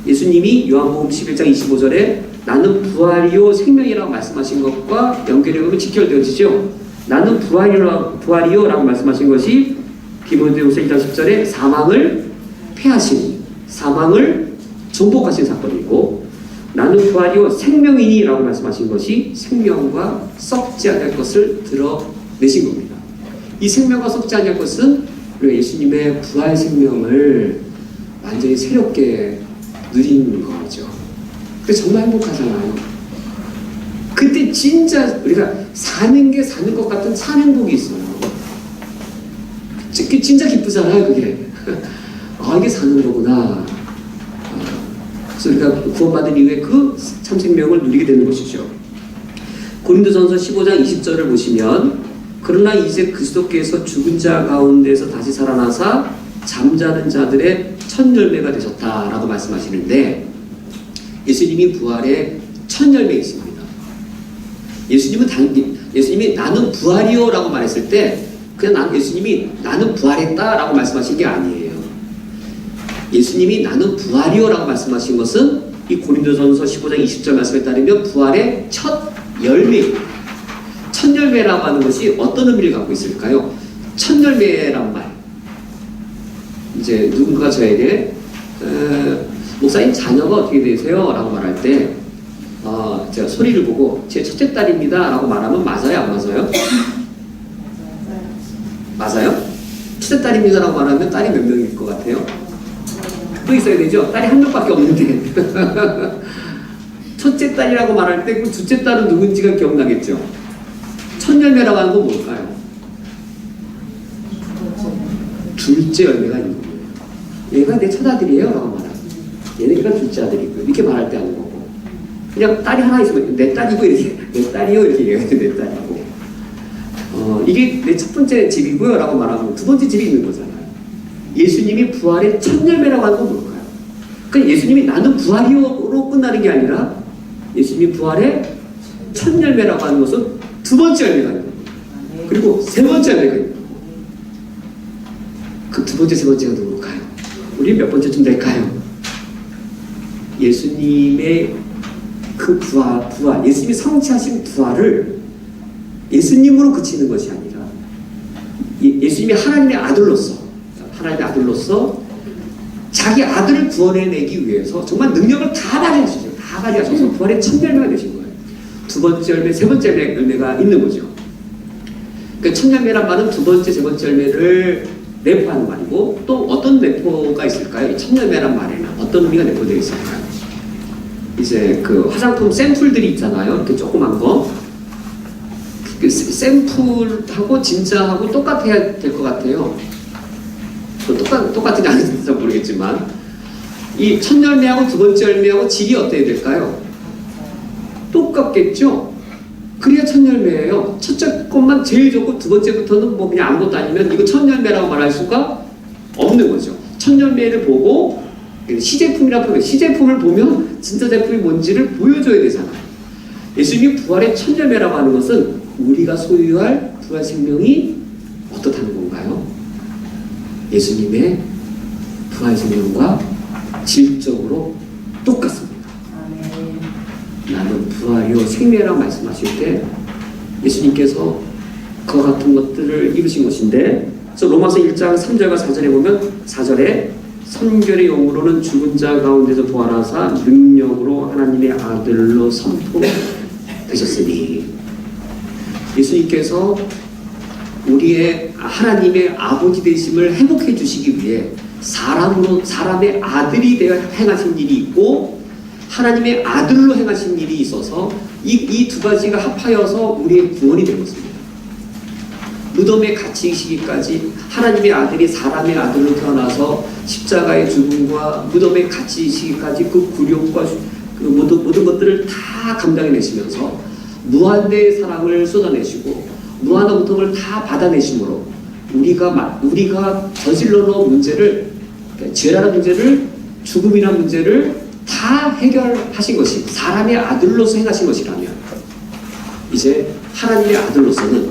예수님이 요한복음 11장 25절에 나는 부활이요 생명이라고 말씀하신 것과 연결해 보면 직결되어지죠. 나는 부활이요 라고 말씀하신 것이 디모데후서 1장 10절에 사망을 패하신 사망을 정복하신 사건이고 나는 부활이요 생명이니 라고 말씀하신 것이 생명과 썩지 않을 것을 드러내신 겁니다. 이 생명과 썩지 않을 것은 우리가 예수님의 부활 생명을 완전히 새롭게 누리는 거죠. 근데 정말 행복하잖아요. 그때 진짜 우리가 사는 게 사는 것 같은 산 행복이 있어요. 진짜 기쁘잖아요, 그게. 이게 사는 거구나. 그래서 우리가 구원받은 이후에 그 참 생명을 누리게 되는 것이죠. 고린도전서 15장 20절을 보시면 그러나 이제 그리스도께서 죽은 자 가운데서 다시 살아나사 잠자는 자들의 첫 열매가 되셨다라고 말씀하시는데 예수님이 부활의 첫 열매 있습니다. 예수님이 나는 부활이요 라고 말했을 때 그냥 예수님이 나는 부활했다 라고 말씀하신 게 아니에요. 예수님이 나는 부활이요라고 말씀하신 것은 이 고린도전서 15장 20절 말씀에 따르면 부활의 첫 열매입니다. 첫 열매라고 하는 것이 어떤 의미를 갖고 있을까요? 첫 열매란 말. 이제 누군가 저에게 목사님 자녀가 어떻게 되세요? 라고 말할 때 제가 소리를 보고 제 첫째 딸입니다 라고 말하면 맞아요? 안 맞아요? 맞아요? 첫째 딸입니다 라고 말하면 딸이 몇 명일 것 같아요? 또 있어야 되죠? 딸이 한 명밖에 없는데 첫째 딸이라고 말할 때 그 둘째 딸은 누군지가 기억나겠죠? 첫 열매라고 하는 건 뭘까요? 둘째 열매가 있는 거예요. 얘가 내 첫아들이에요 라고 말하고 얘네가 둘째 아들이고 이렇게 말할 때 하는 거고 그냥 딸이 하나 있으면 내 딸이고 이렇게 내 딸이요 이렇게 얘기해요. 내 딸이고 이게 내 첫 번째 집이고요 라고 말하면 두 번째 집이 있는 거잖아요. 예수님이 부활의 첫 열매라고 하는 건 뭘까요? 그러니까 예수님이 나는 부활이요로 끝나는 게 아니라 예수님이 부활의 첫 열매라고 하는 것은 두 번째 열매가 있는 거예요. 그리고 세 번째 열매가 있는 거예요. 그 두 번째, 세 번째가 누굴까요? 우리 몇 번째쯤 될까요? 예수님의 그 부활, 예수님이 성취하신 부활을 예수님으로 그치는 것이 아니라 예수님이 하나님의 아들로서 자기 아들을 구원해내기 위해서 정말 능력을 다 발휘하시죠. 다 발휘하셔서 부활의 첫 열매가 되신 거예요. 두 번째 열매, 세 번째 열매가 있는 거죠. 그러니까 첫 열매란 말은 두 번째, 세 번째 열매를 내포하는 말이고 또 어떤 내포가 있을까요? 이 첫 열매란 말에는 어떤 의미가 내포되어 있을까요? 이제 그 화장품 샘플들이 있잖아요. 이렇게 조그만 거. 그 샘플하고 진짜하고 똑같아야 될 것 같아요. 똑같은지 아닌지 모르겠지만 이 첫 열매하고 두 번째 열매하고 질이 어때야 될까요? 똑같겠죠? 그래야 첫 열매예요. 첫째 것만 제일 좋고 두 번째부터는 뭐 그냥 아무것도 아니면 이거 첫 열매라고 말할 수가 없는 거죠. 첫 열매를 보고 시제품이라고 보면 시제품을 보면 진짜 제품이 뭔지를 보여줘야 되잖아요. 예수님이 부활의 첫 열매라고 하는 것은 우리가 소유할 부활 생명이 어떻다는 건가요? 예수님의 부활 생명과 질적으로 똑같습니다. 나는 부활이요 생명이라고 말씀하실 때 예수님께서 그와 같은 것들을 이루신 것인데 그래서 로마서 1장 3절과 4절에 보면 4절에 성결의 영으로는 죽은 자 가운데서 부활하사 능력으로 하나님의 아들로 선포되셨으니 예수님께서 우리의 하나님의 아버지 되심을 회복해 주시기 위해 사람의 아들이 되어 행하신 일이 있고 하나님의 아들로 행하신 일이 있어서 이 두 가지가 합하여서 우리의 구원이 된 것입니다. 무덤에 갇히시기까지 하나님의 아들이 사람의 아들로 태어나서 십자가의 죽음과 무덤에 갇히시기까지 그 굴욕과 그 모든 것들을 다 감당해내시면서 무한대의 사랑을 쏟아내시고 무한한 고통을 다 받아내심으로 우리가 저질러 놓은 문제를 죄라는 문제를 죽음이라는 문제를 다 해결하신 것이 사람의 아들로서 행하신 것이라면 이제 하나님의 아들로서는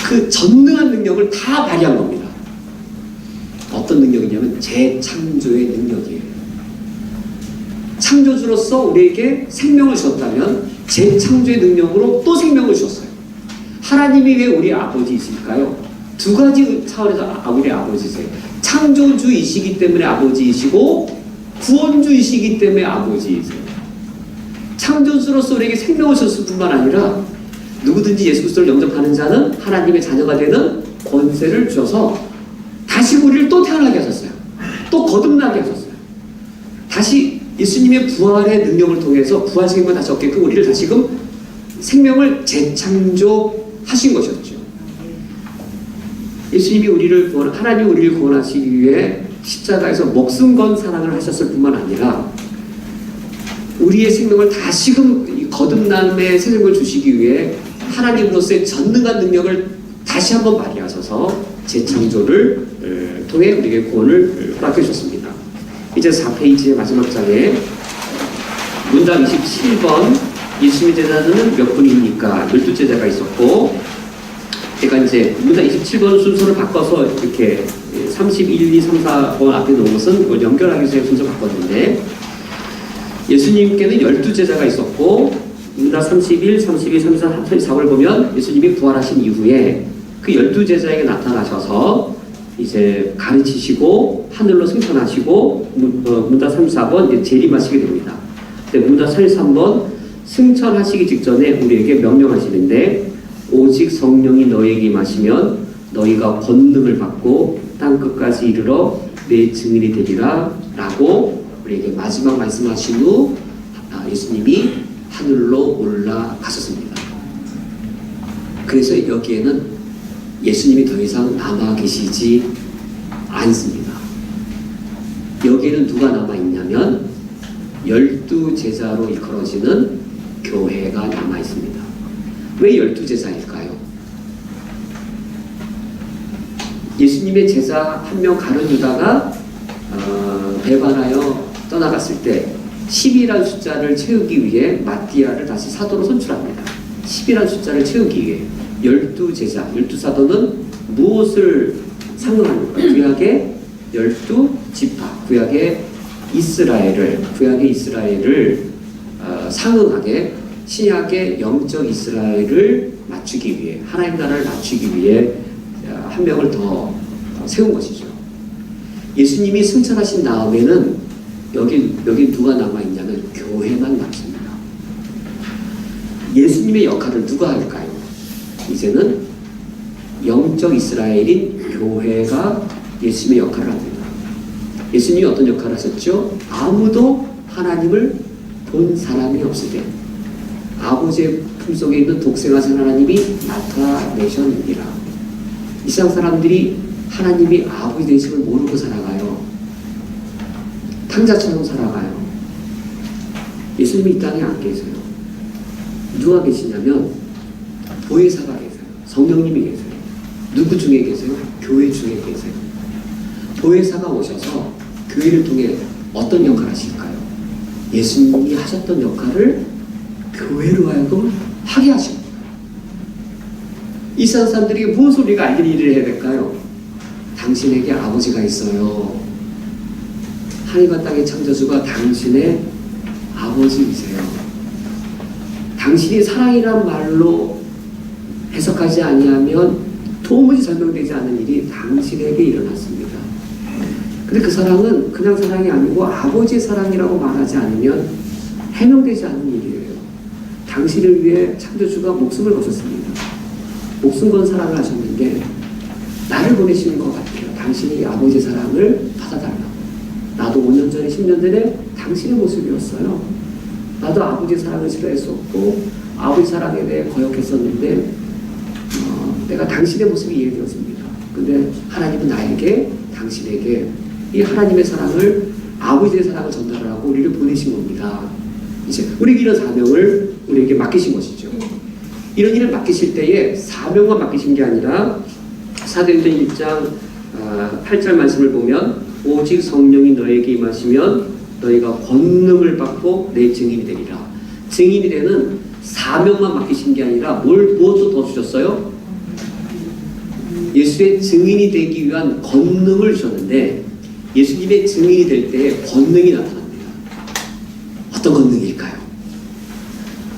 그 전능한 능력을 다 발휘한 겁니다. 어떤 능력이냐면 재창조의 능력이에요. 창조주로서 우리에게 생명을 주셨다면 재창조의 능력으로 또 생명을 주셨어요. 하나님이 왜 우리 아버지이실까요? 두 가지 차원에서 우리 아버지세요. 창조주이시기 때문에 아버지이시고 구원주이시기 때문에 아버지이세요. 창조주로서 우리에게 생명을 주셨을 뿐만 아니라 누구든지 예수 그리스도를 영접하는 자는 하나님의 자녀가 되는 권세를 주셔서 다시 우리를 또 태어나게 하셨어요. 또 거듭나게 하셨어요. 다시 예수님의 부활의 능력을 통해서 부활 생명을 다시 얻게끔 우리를 다시금 생명을 재창조하신 것이었죠. 예수님이 하나님이 우리를 구원하시기 위해 십자가에서 목숨 건 사랑을 하셨을 뿐만 아니라 우리의 생명을 다시금 거듭남의 생명을 주시기 위해 하나님으로서의 전능한 능력을 다시 한번 발휘하셔서 재창조를 통해 우리에게 구원을 허락해 주셨습니다. 이제 4페이지의 마지막 장에 문답 27번 예수님의 제자는 몇 분입니까? 12제자가 있었고 그러니까 이제 문자 27번 순서를 바꿔서 이렇게 31, 2, 3, 4번 앞에 놓은 것은 그걸 연결하기 위해서 순서 바꿨는데, 예수님께는 12제자가 있었고 문자 31, 32, 33, 34를 보면 예수님이 부활하신 이후에 그 12제자에게 나타나셔서 이제 가르치시고 하늘로 승천하시고 문자 34번 재림하시게 됩니다. 근데 문자 33번 승천하시기 직전에 우리에게 명령하시는데, 오직 성령이 너희에게 임하시면 너희가 권능을 받고 땅끝까지 이르러 내 증인이 되리라 라고 우리에게 마지막 말씀하신 후 예수님이 하늘로 올라가셨습니다. 그래서 여기에는 예수님이 더 이상 남아 계시지 않습니다. 여기에는 누가 남아 있냐면 12제자로 일컬어지는 교회가 남아 있습니다. 왜 12제자일까요? 예수님의 제자 한 명 가룟 유다가 배반하여 떠나갔을 때 10이라는 숫자를 채우기 위해 마띠아를 다시 사도로 선출합니다. 10이라는 숫자를 채우기 위해 12제자, 12사도는 무엇을 상징하는 거예요? 구약의 12지파, 구약의 이스라엘을 상응하게 신약의 영적 이스라엘을 맞추기 위해, 하나님 나라를 맞추기 위해 한 명을 더 세운 것이죠. 예수님이 승천하신 다음에는 여기 누가 남아있냐면 교회만 남습니다. 예수님의 역할을 누가 할까요? 이제는 영적 이스라엘인 교회가 예수님의 역할을 합니다. 예수님이 어떤 역할을 하셨죠? 아무도 하나님을 본 사람이 없을 때 아버지의 품속에 있는 독생하신 하나님이 나타내셨느니라. 이 세상 사람들이 하나님이 아버지 되심을 모르고 살아가요. 탕자처럼 살아가요. 예수님이 이 땅에 안 계세요. 누가 계시냐면 보혜사가 계세요. 성령님이 계세요. 누구 중에 계세요? 교회 중에 계세요. 보혜사가 오셔서 교회를 통해 어떤 역할을 하실까요? 예수님이 하셨던 역할을 교회로 하여금 하게 하신 거예요. 이 세상 사람들에게 무엇을 우리가 알리는 일을 해야 될까요? 당신에게 아버지가 있어요. 하늘과 땅의 창조주가 당신의 아버지이세요. 당신이 사랑이란 말로 해석하지 아니하면 도무지 설명되지 않는 일이 당신에게 일어났습니다. 근데 그 사랑은 그냥 사랑이 아니고 아버지의 사랑이라고 말하지 않으면 해명되지 않는 일이에요. 당신을 위해 창조주가 목숨을 거셨습니다. 목숨 건 사랑을 하셨는데 나를 보내시는 것 같아요. 당신이 아버지의 사랑을 받아달라고. 나도 5년 전에 10년 전에 당신의 모습이었어요. 나도 아버지의 사랑을 싫어했었고 아버지 사랑에 대해 거역했었는데 내가 당신의 모습이 이해되었습니다. 근데 하나님은 나에게 당신에게 이 하나님의 사랑을 아버지의 사랑을 전달하라고 우리를 보내신 겁니다. 이제 우리에게 이런 사명을 우리에게 맡기신 것이죠. 이런 일을 맡기실 때에 사명만 맡기신 게 아니라 사도행전 1장 8절 말씀을 보면 오직 성령이 너에게 임하시면 너희가 권능을 받고 내 증인이 되리라. 증인이 되는 사명만 맡기신 게 아니라 무엇도 더 주셨어요? 예수의 증인이 되기 위한 권능을 주셨는데 예수님의 증인이 될 때에 권능이 나타납니다. 어떤 권능일까요?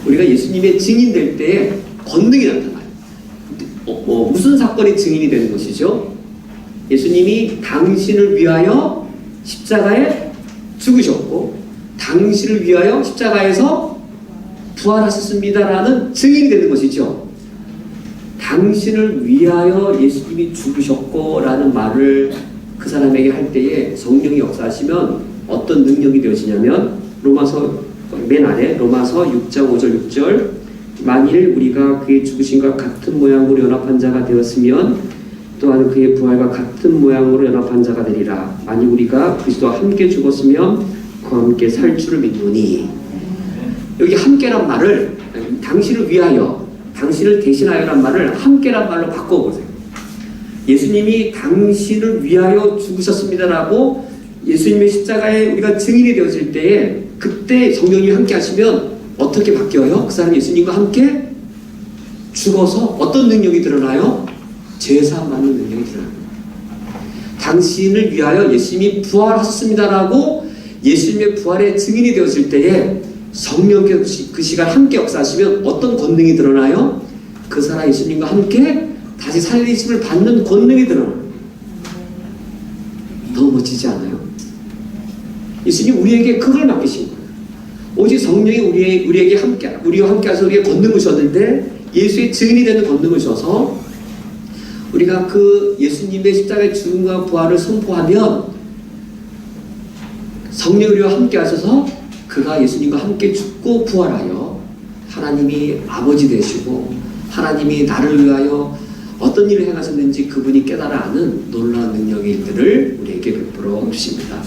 우리가 예수님의 증인 될 때에 권능이 나타나요. 무슨 사건의 증인이 되는 것이죠? 예수님이 당신을 위하여 십자가에 죽으셨고 당신을 위하여 십자가에서 부활하셨습니다라는 증인이 되는 것이죠. 당신을 위하여 예수님이 죽으셨고 라는 말을 그 사람에게 할 때에 성령이 역사하시면 어떤 능력이 되어지냐면 로마서 맨 아래 로마서 6장 5절 6절 만일 우리가 그의 죽으심과 같은 모양으로 연합한 자가 되었으면 또한 그의 부활과 같은 모양으로 연합한 자가 되리라. 만일 우리가 그리스도와 함께 죽었으면 그와 함께 살 줄을 믿노니. 여기 함께란 말을 당신을 위하여 당신을 대신하여란 말을 함께란 말로 바꿔보세요. 예수님이 당신을 위하여 죽으셨습니다라고 예수님의 십자가에 우리가 증인이 되어질 때에 그때 성령이 함께 하시면 어떻게 바뀌어요? 그 사람 예수님과 함께 죽어서 어떤 능력이 드러나요? 죄사함 받는 능력이 드러납니다. 당신을 위하여 예수님이 부활하셨습니다라고 예수님의 부활의 증인이 되었을 때에 성령께서 그 시간 함께 역사하시면 어떤 권능이 드러나요? 그 사람 예수님과 함께 다시 살리심을 받는 권능이 드러나요. 너무 멋지지 않아요? 예수님 우리에게 그걸 맡기신 거예요. 오직 성령이 우리에게 우리와 함께 하셔서 우리에게 권능을 주셨는데 예수의 증인이 되는 권능을 주셔서 우리가 그 예수님의 십자가의 죽음과 부활을 선포하면 성령이 우리와 함께 하셔서 그가 예수님과 함께 죽고 부활하여 하나님이 아버지 되시고 하나님이 나를 위하여 어떤 일을 행하셨는지 그분이 깨달아 아는 놀라운 능력의 일들을 우리에게 베풀어 주십니다.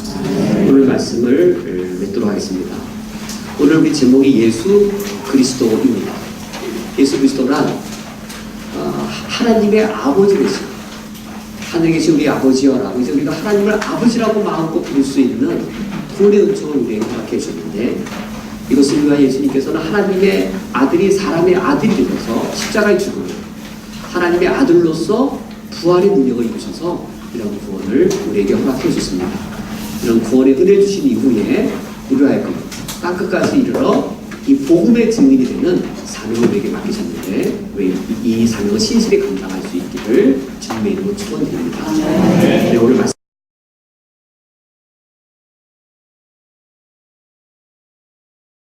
오늘 말씀을 맺도록 하겠습니다. 오늘 우리 제목이 예수 그리스도입니다. 예수 그리스도란 하나님의 아버지 되신 하늘에 계신 우리 아버지여라고 이제 우리가 하나님을 아버지라고 마음껏 부를 수 있는 구원의 은총을 우리에게 허락해 주셨는데 이것을 위하여 예수님께서는 하나님의 아들이 사람의 아들이 되셔서 십자가에 죽음을 하나님의 아들로서 부활의 능력을 입으셔서 이런 구원을 우리에게 허락해 주셨습니다. 이런 구원의 은혜 주신 이후에 우리와 하여금 땅끝까지 이르러 이 복음의 증인이 되는 사명을 우리에게 맡기셨는데 이 사명을 신실히 감당할 수 있기를 주님의 이름으로 축원드립니다. 네, 오늘 말씀